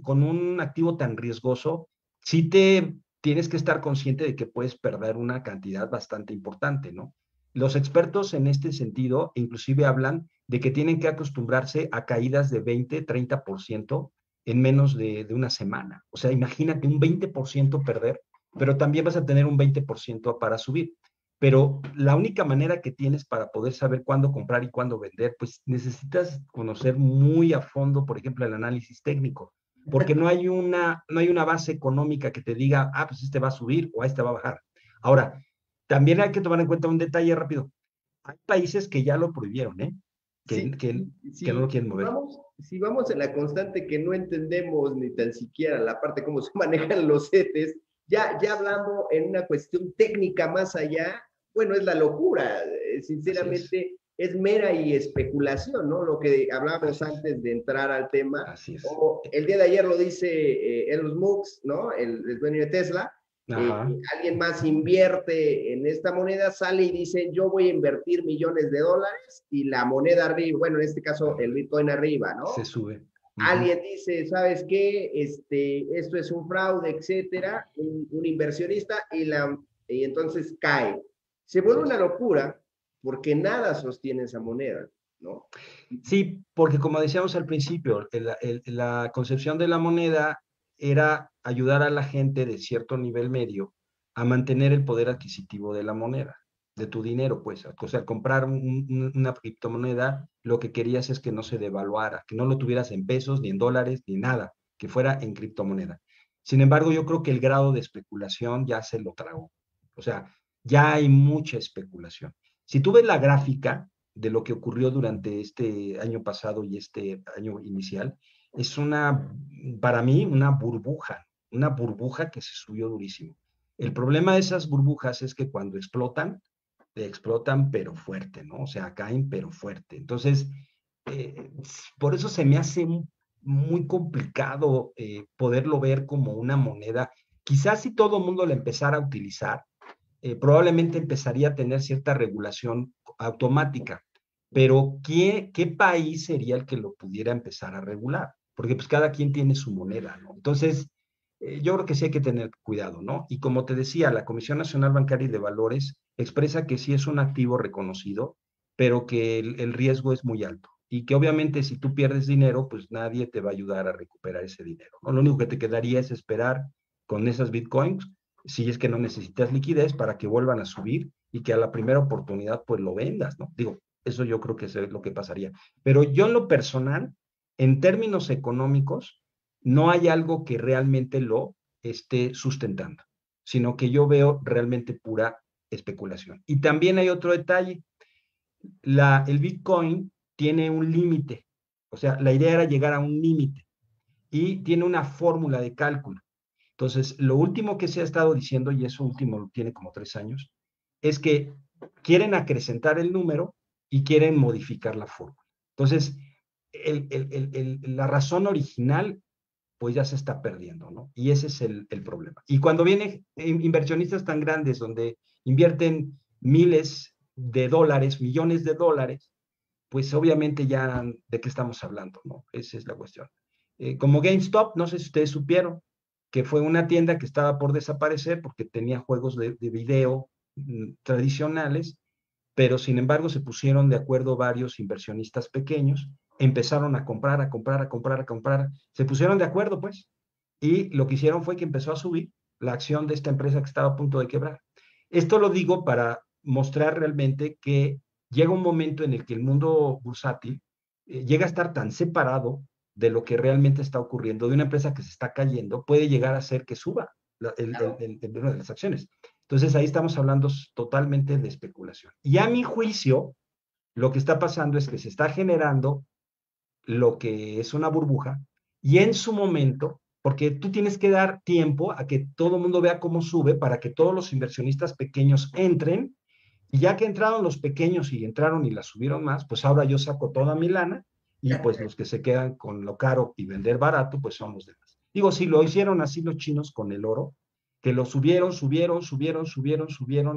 Speaker 3: con un activo tan riesgoso, sí te tienes que estar consciente de que puedes perder una cantidad bastante importante, ¿no? Los expertos en este sentido inclusive hablan de que tienen que acostumbrarse a caídas de 20-30% en menos de una semana. O sea, imagínate un 20% perder, pero también vas a tener un 20% para subir. Pero la única manera que tienes para poder saber cuándo comprar y cuándo vender, pues necesitas conocer muy a fondo, por ejemplo, el análisis técnico, porque no hay una base económica que te diga, ah, pues este va a subir o este va a bajar. Ahora, también hay que tomar en cuenta un detalle rápido. Hay países que ya lo prohibieron, ¿eh? Que,
Speaker 2: Sí,
Speaker 3: que, que no
Speaker 2: sí,
Speaker 3: lo quieren mover.
Speaker 2: si vamos en la constante que no entendemos ni tan siquiera la parte cómo se manejan los CETES, ya hablando en una cuestión técnica más allá, bueno, es la locura, sinceramente es mera y especulación, ¿no? Lo que hablábamos antes de entrar al tema,
Speaker 3: Así es.
Speaker 2: o el día de ayer lo dice Elon Musk, ¿no? El dueño de Tesla, alguien más invierte en esta moneda, sale y dice, yo voy a invertir millones de dólares y la moneda arriba, bueno, en este caso el Bitcoin arriba, ¿no?
Speaker 3: Se sube.
Speaker 2: Alguien dice, ¿sabes qué? Esto es un fraude, etcétera, un inversionista y entonces cae. Se vuelve una locura porque nada sostiene esa moneda, ¿no?
Speaker 3: Sí, porque como decíamos al principio, la concepción de la moneda era ayudar a la gente de cierto nivel medio a mantener el poder adquisitivo de la moneda, de tu dinero, pues. O sea, comprar una criptomoneda, lo que querías es que no se devaluara, que no lo tuvieras en pesos, ni en dólares, ni nada, que fuera en criptomoneda. Sin embargo, yo creo que el grado de especulación ya se lo tragó. O sea, ya hay mucha especulación. Si tú ves la gráfica de lo que ocurrió durante este año pasado y este año inicial, es para mí, una burbuja que se subió durísimo. El problema de esas burbujas es que cuando explotan pero fuerte, ¿no? O sea, caen pero fuerte. Entonces, por eso se me hace muy complicado poderlo ver como una moneda. Quizás si todo el mundo la empezara a utilizar, probablemente empezaría a tener cierta regulación automática. Pero ¿qué país sería el que lo pudiera empezar a regular? Porque pues cada quien tiene su moneda, ¿no? Entonces, yo creo que sí hay que tener cuidado, ¿no? Y como te decía, la Comisión Nacional Bancaria y de Valores expresa que sí es un activo reconocido, pero que el riesgo es muy alto. Y que obviamente si tú pierdes dinero, pues nadie te va a ayudar a recuperar ese dinero, ¿no? Lo único que te quedaría es esperar con esas bitcoins, si es que no necesitas liquidez, para que vuelvan a subir y que a la primera oportunidad pues lo vendas, ¿no? Digo, eso yo creo que es lo que pasaría. Pero yo en lo personal, en términos económicos, no hay algo que realmente lo esté sustentando, sino que yo veo realmente pura especulación. Y también hay otro detalle, el Bitcoin tiene un límite, o sea, la idea era llegar a un límite y tiene una fórmula de cálculo. Entonces, lo último que se ha estado diciendo, y eso último tiene como 3 años, es que quieren acrecentar el número y quieren modificar la fórmula. Entonces, la razón original, pues ya se está perdiendo, ¿no? Y ese es el problema. Y cuando vienen inversionistas tan grandes donde invierten miles de dólares, millones de dólares, pues obviamente ya de qué estamos hablando, ¿no? Esa es la cuestión. Como GameStop, no sé si ustedes supieron, que fue una tienda que estaba por desaparecer porque tenía juegos de video tradicionales, pero sin embargo se pusieron de acuerdo varios inversionistas pequeños, empezaron a comprar, se pusieron de acuerdo pues, y lo que hicieron fue que empezó a subir la acción de esta empresa que estaba a punto de quebrar. Esto lo digo para mostrar realmente que llega un momento en el que el mundo bursátil llega a estar tan separado de lo que realmente está ocurriendo, de una empresa que se está cayendo, puede llegar a hacer que suba de las acciones. Entonces ahí estamos hablando totalmente de especulación. Y a mi juicio, lo que está pasando es que se está generando lo que es una burbuja y en su momento, porque tú tienes que dar tiempo a que todo el mundo vea cómo sube para que todos los inversionistas pequeños entren y ya que entraron los pequeños y entraron y la subieron más, pues ahora yo saco toda mi lana y pues los que se quedan con lo caro y vender barato, pues son los demás. Digo, si lo hicieron así los chinos con el oro, que lo subieron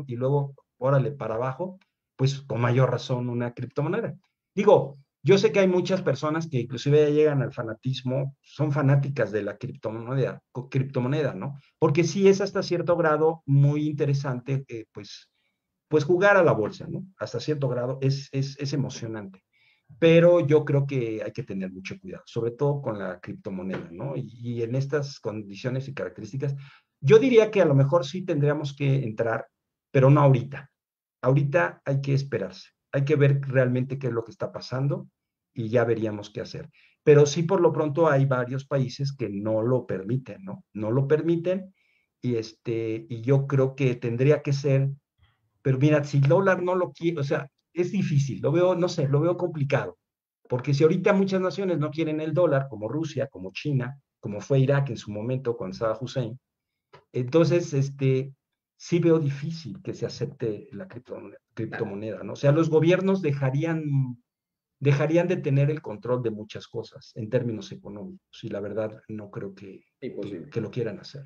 Speaker 3: y luego, órale, para abajo, pues con mayor razón una criptomoneda. Digo, Yo sé que hay muchas personas que inclusive ya llegan al fanatismo, son fanáticas de la criptomoneda, ¿no? Porque sí es hasta cierto grado muy interesante, pues jugar a la bolsa, ¿no? Hasta cierto grado es emocionante. Pero yo creo que hay que tener mucho cuidado, sobre todo con la criptomoneda, ¿no? Y en estas condiciones y características, yo diría que a lo mejor sí tendríamos que entrar, pero no ahorita. Ahorita hay que esperarse, hay que ver realmente qué es lo que está pasando y ya veríamos qué hacer. Pero sí, por lo pronto hay varios países que no lo permiten, ¿no? No lo permiten y yo creo que tendría que ser, pero mira, si el dólar no lo quiere, o sea, es difícil, lo veo, no sé, lo veo complicado, porque si ahorita muchas naciones no quieren el dólar, como Rusia, como China, como fue Irak en su momento con Saddam Hussein, entonces, sí veo difícil que se acepte la
Speaker 2: Claro.
Speaker 3: criptomoneda, ¿no? O sea, los gobiernos dejarían de tener el control de muchas cosas en términos económicos, y la verdad no creo
Speaker 2: Imposible.
Speaker 3: que lo quieran hacer.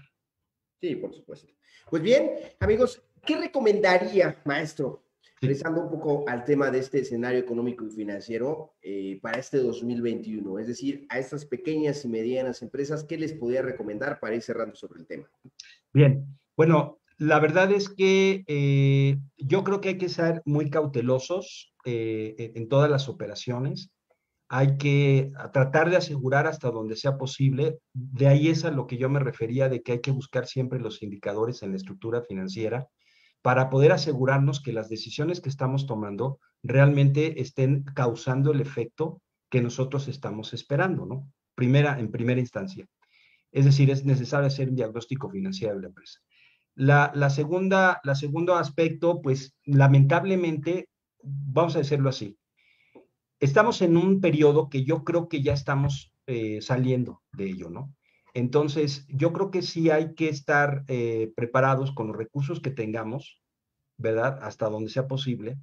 Speaker 2: Sí, por supuesto. Pues bien, amigos, ¿qué recomendaría, maestro,
Speaker 3: Sí.
Speaker 2: regresando un poco al tema de este escenario económico y financiero para este 2021? Es decir, a estas pequeñas y medianas empresas, ¿qué les podría recomendar para ir cerrando sobre el tema?
Speaker 3: Bien, bueno, la verdad es que yo creo que hay que ser muy cautelosos en todas las operaciones. Hay que tratar de asegurar hasta donde sea posible. De ahí es a lo que yo me refería de que hay que buscar siempre los indicadores en la estructura financiera para poder asegurarnos que las decisiones que estamos tomando realmente estén causando el efecto que nosotros estamos esperando, ¿no? En primera instancia. Es decir, es necesario hacer un diagnóstico financiero de la empresa. La segundo aspecto, pues lamentablemente, vamos a decirlo así, estamos en un periodo que yo creo que ya estamos saliendo de ello, ¿no? Entonces, yo creo que sí hay que estar preparados con los recursos que tengamos, ¿verdad? Hasta donde sea posible,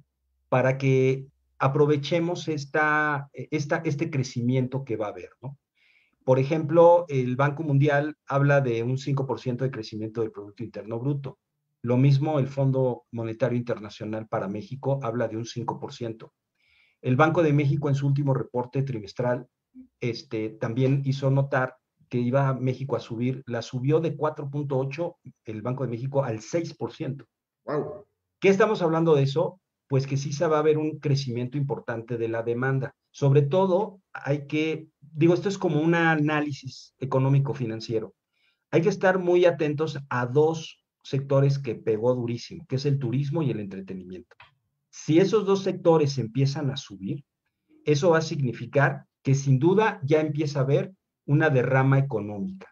Speaker 3: para que aprovechemos este crecimiento que va a haber, ¿no? Por ejemplo, el Banco Mundial habla de un 5% de crecimiento del Producto Interno Bruto. Lo mismo el Fondo Monetario Internacional para México habla de un 5%. El Banco de México en su último reporte trimestral también hizo notar que iba a México a subir, la subió de 4.8 el Banco de México al 6%.
Speaker 2: Wow.
Speaker 3: ¿Qué estamos hablando de eso? Pues que sí se va a ver un crecimiento importante de la demanda. Sobre todo, esto es como un análisis económico-financiero. Hay que estar muy atentos a dos sectores que pegó durísimo, que es el turismo y el entretenimiento. Si esos dos sectores empiezan a subir, eso va a significar que sin duda ya empieza a haber una derrama económica.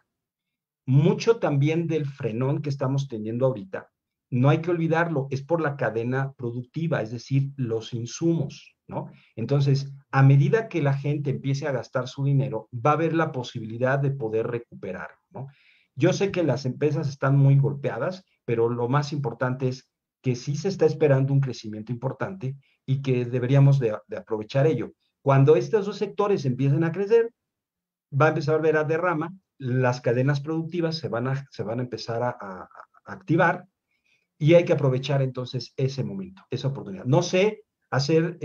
Speaker 3: Mucho también del frenón que estamos teniendo ahorita, no hay que olvidarlo, es por la cadena productiva, es decir, los insumos, ¿no? Entonces, a medida que la gente empiece a gastar su dinero, va a haber la posibilidad de poder recuperar, ¿no? Yo sé que las empresas están muy golpeadas, pero lo más importante es que sí se está esperando un crecimiento importante y que deberíamos de aprovechar ello. Cuando estos dos sectores empiecen a crecer, va a empezar a ver a derrama, las cadenas productivas se van a empezar a activar y hay que aprovechar entonces ese momento, esa oportunidad. No sé hacer,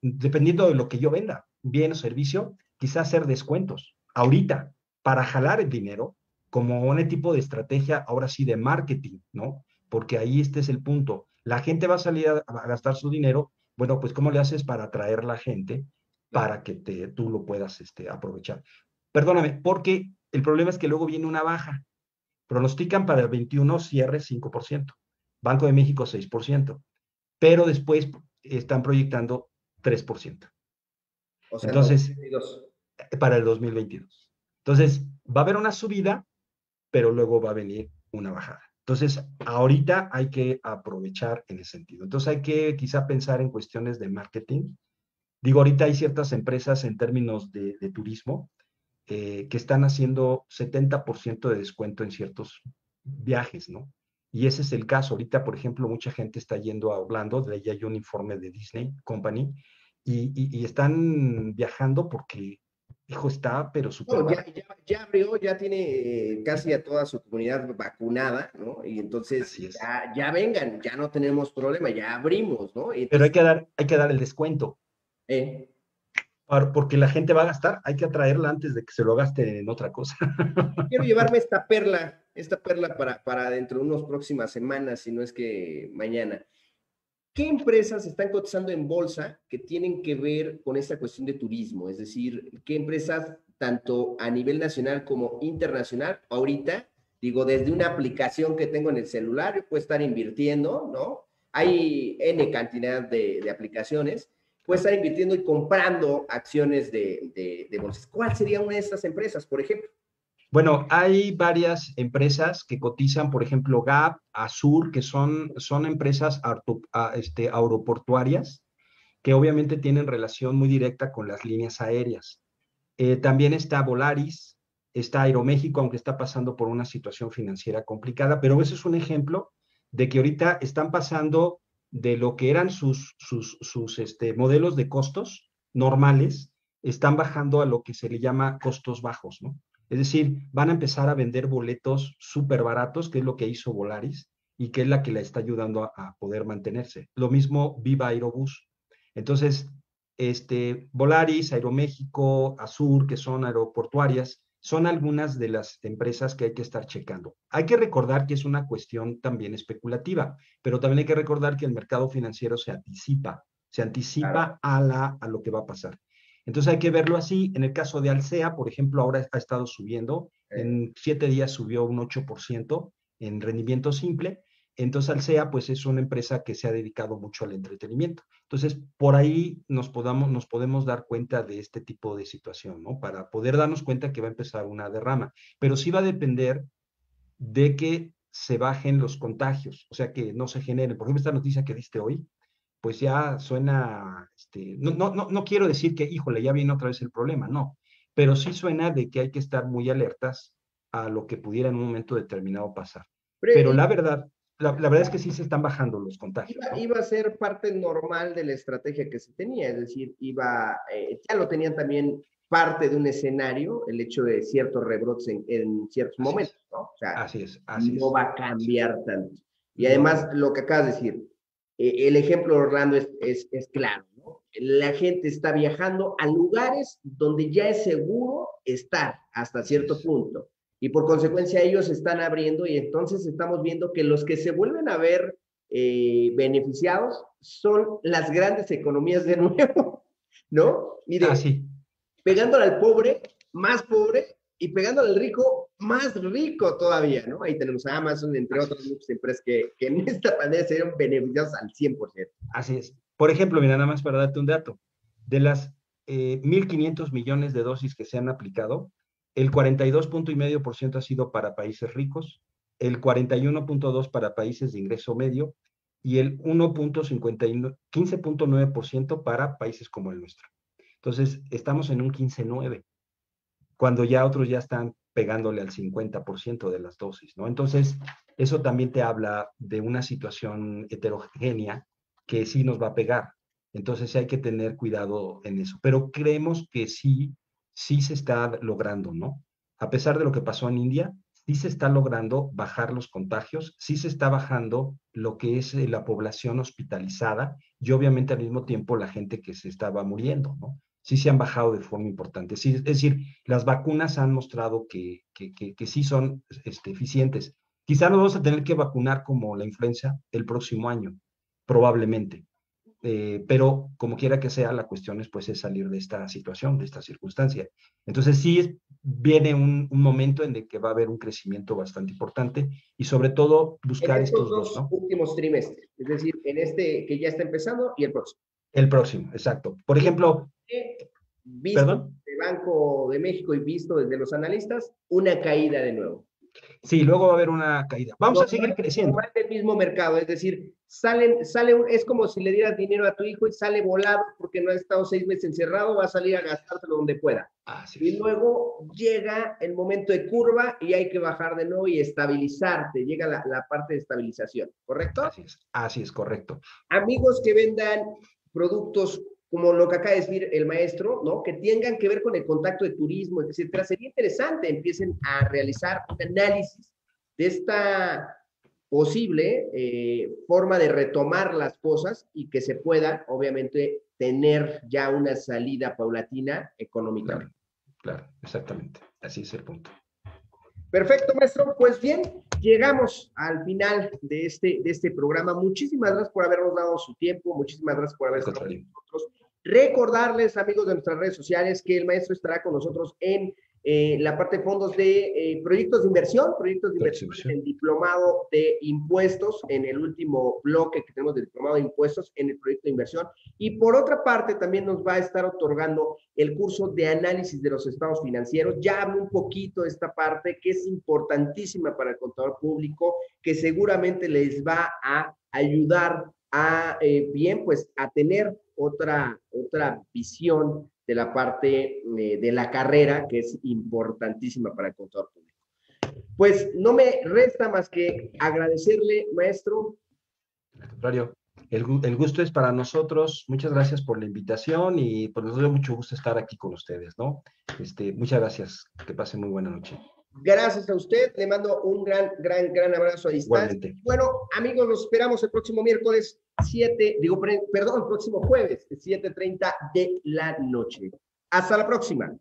Speaker 3: dependiendo de lo que yo venda, bien o servicio, quizás hacer descuentos ahorita para jalar el dinero como un tipo de estrategia, ahora sí, de marketing, ¿no? Porque ahí este es el punto. La gente va a salir a gastar su dinero. Bueno, pues ¿cómo le haces para atraer la gente para que tú lo puedas aprovechar? Perdóname, porque el problema es que luego viene una baja. Pronostican para el 21 cierre 5%, Banco de México 6%, pero después están proyectando 3%.
Speaker 2: O sea, en
Speaker 3: Entonces,
Speaker 2: 2022.
Speaker 3: para el 2022. Entonces, va a haber una subida, pero luego va a venir una bajada. Entonces, ahorita hay que aprovechar en ese sentido. Entonces, hay que quizá pensar en cuestiones de marketing. Digo, ahorita hay ciertas empresas en términos de turismo que están haciendo 70% de descuento en ciertos viajes, ¿no? Y ese es el caso. Ahorita, por ejemplo, mucha gente está yendo a Orlando, de ahí hay un informe de Disney Company, y están viajando porque, hijo, está, pero súper
Speaker 2: No,
Speaker 3: barato.
Speaker 2: ya abrió, ya tiene casi a toda su comunidad vacunada, ¿no? Y entonces
Speaker 3: Así es.
Speaker 2: ya vengan, ya no tenemos problema, ya abrimos, ¿no? Y
Speaker 3: Pero
Speaker 2: entonces,
Speaker 3: hay que dar el descuento.
Speaker 2: eh,
Speaker 3: Porque la gente va a gastar, hay que atraerla antes de que se lo gaste en otra cosa.
Speaker 2: Quiero llevarme esta perla para dentro de unas próximas semanas, si no es que mañana. ¿Qué empresas están cotizando en bolsa que tienen que ver con esta cuestión de turismo? Es decir, ¿qué empresas, tanto a nivel nacional como internacional, ahorita, digo, desde una aplicación que tengo en el celular, yo puedo estar invirtiendo, ¿no? Hay N cantidad de aplicaciones, puedo estar invirtiendo y comprando acciones de bolsas. ¿Cuál sería una de estas empresas, por ejemplo?
Speaker 3: Bueno, hay varias empresas que cotizan, por ejemplo, GAP, Azur, que son empresas aeroportuarias que obviamente tienen relación muy directa con las líneas aéreas. También está Volaris, está Aeroméxico, aunque está pasando por una situación financiera complicada, pero ese es un ejemplo de que ahorita están pasando de lo que eran sus modelos de costos normales, están bajando a lo que se le llama costos bajos, ¿no? Es decir, van a empezar a vender boletos súper baratos, que es lo que hizo Volaris y que es la que la está ayudando a poder mantenerse. Lo mismo Viva Aerobús. Entonces, Volaris, Aeroméxico, Azur, que son aeroportuarias, son algunas de las empresas que hay que estar checando. Hay que recordar que es una cuestión también especulativa, pero también hay que recordar que el mercado financiero se
Speaker 2: Claro.
Speaker 3: anticipa a lo que va a pasar. Entonces hay que verlo así. En el caso de Alsea, por ejemplo, ahora ha estado subiendo, en 7 días subió un 8% en rendimiento simple. Entonces Alsea, pues es una empresa que se ha dedicado mucho al entretenimiento. Entonces, por ahí nos podemos dar cuenta de este tipo de situación, ¿no? Para poder darnos cuenta que va a empezar una derrama. Pero sí va a depender de que se bajen los contagios, o sea, que no se generen. Por ejemplo, esta noticia que diste hoy, pues ya suena, no quiero decir que, híjole, ya viene otra vez el problema, no, pero sí suena de que hay que estar muy alertas a lo que pudiera en un momento determinado pasar. Pero
Speaker 2: Pero
Speaker 3: la verdad es que sí se están bajando los contagios, ¿no?
Speaker 2: iba a ser parte normal de la estrategia que se tenía, es decir, ya lo tenían también parte de un escenario, el hecho de ciertos rebrotes en ciertos
Speaker 3: Así es,
Speaker 2: momentos, ¿no? O sea,
Speaker 3: así es, así
Speaker 2: no
Speaker 3: es.
Speaker 2: va a cambiar tanto. Y
Speaker 3: No,
Speaker 2: además, lo que acabas de decir, el ejemplo de Orlando es claro, ¿no? La gente está viajando a lugares donde ya es seguro estar hasta
Speaker 3: así
Speaker 2: cierto
Speaker 3: es,
Speaker 2: punto. Y por
Speaker 3: así es.
Speaker 2: consecuencia ellos están abriendo y entonces estamos viendo que los que se vuelven a ver beneficiados son las grandes economías de nuevo, ¿no?
Speaker 3: Ah,
Speaker 2: Mire,
Speaker 3: sí, así
Speaker 2: pegándole
Speaker 3: es.
Speaker 2: al pobre, más pobre, y pegándole al rico, más rico todavía, ¿no? Ahí tenemos a Amazon, entre
Speaker 3: Así
Speaker 2: otras
Speaker 3: es.
Speaker 2: muchas empresas que en esta pandemia se vieron beneficiados al 100%.
Speaker 3: Así es. Por ejemplo, mira, nada más para darte un dato. De las 1.500 millones de dosis que se han aplicado, el 42,5% ha sido para países ricos, el 41,2% para países de ingreso medio y el 15,9% para países como el nuestro. Entonces, estamos en un 15,9%, cuando ya otros ya están pegándole al 50% de las dosis, ¿no? Entonces, eso también te habla de una situación heterogénea que sí nos va a pegar. Entonces, hay que tener cuidado en eso. Pero creemos que sí se está logrando, ¿no? A pesar de lo que pasó en India, sí se está logrando bajar los contagios, sí se está bajando lo que es la población hospitalizada y obviamente al mismo tiempo la gente que se estaba muriendo, ¿no? Sí se han bajado de forma importante. Sí, es decir, las vacunas han mostrado que sí son eficientes. Quizá nos vamos a tener que vacunar como la influenza el próximo año, probablemente. Pero como quiera que sea, la cuestión es, pues, es salir de esta situación, de esta circunstancia. Entonces sí viene un momento en el que va a haber un crecimiento bastante importante y sobre todo
Speaker 2: En
Speaker 3: buscar
Speaker 2: estos
Speaker 3: estos dos,
Speaker 2: dos
Speaker 3: ¿no?
Speaker 2: últimos trimestres, es decir, en este que ya está empezando y el próximo.
Speaker 3: El próximo, exacto. Por
Speaker 2: Y
Speaker 3: ejemplo,
Speaker 2: visto
Speaker 3: perdón.
Speaker 2: desde Banco de México y visto desde los analistas, una caída de nuevo.
Speaker 3: Sí, luego va a haber una caída. Vamos a seguir creciendo.
Speaker 2: Normal del mismo mercado, es decir, es como si le dieras dinero a tu hijo y sale volado porque no ha estado 6 meses encerrado, va a salir a gastárselo donde pueda.
Speaker 3: Así
Speaker 2: Y
Speaker 3: es.
Speaker 2: luego llega el momento de curva y hay que bajar de nuevo y estabilizarte, llega la parte de estabilización, ¿correcto?
Speaker 3: Así es correcto.
Speaker 2: Amigos que vendan productos como lo que acaba de decir el maestro, ¿no? Que tengan que ver con el contacto de turismo, etcétera. Sería interesante empiecen a realizar un análisis de esta posible forma de retomar las cosas y que se pueda, obviamente, tener ya una salida paulatina económica.
Speaker 3: Claro, claro, exactamente. Así es el punto.
Speaker 2: Perfecto, maestro. Pues bien, llegamos al final de este programa. Muchísimas gracias por habernos dado su tiempo. Muchísimas gracias por haber estado con nosotros. Recordarles, amigos de nuestras redes sociales, que el maestro estará con nosotros en la parte de fondos de proyectos de inversión en el diplomado de impuestos, en el último bloque que tenemos del diplomado de impuestos en el proyecto de inversión. Y por otra parte, también nos va a estar otorgando el curso de análisis de los estados financieros. Ya hablo un poquito de esta parte que es importantísima para el contador público, que seguramente les va a ayudar a, bien, pues a tener otra visión de la parte de la carrera, que es importantísima para el contador público. Pues no me resta más que agradecerle, maestro.
Speaker 3: Al contrario, el gusto es para nosotros. Muchas gracias por la invitación y pues nos dio mucho gusto estar aquí con ustedes, ¿no? Muchas gracias. Que pasen muy buena noche.
Speaker 2: Gracias a usted. Le mando un gran abrazo a distancia.
Speaker 3: Igualmente.
Speaker 2: Bueno, amigos, los esperamos el próximo miércoles próximo jueves, 7:30 de la noche. Hasta la próxima.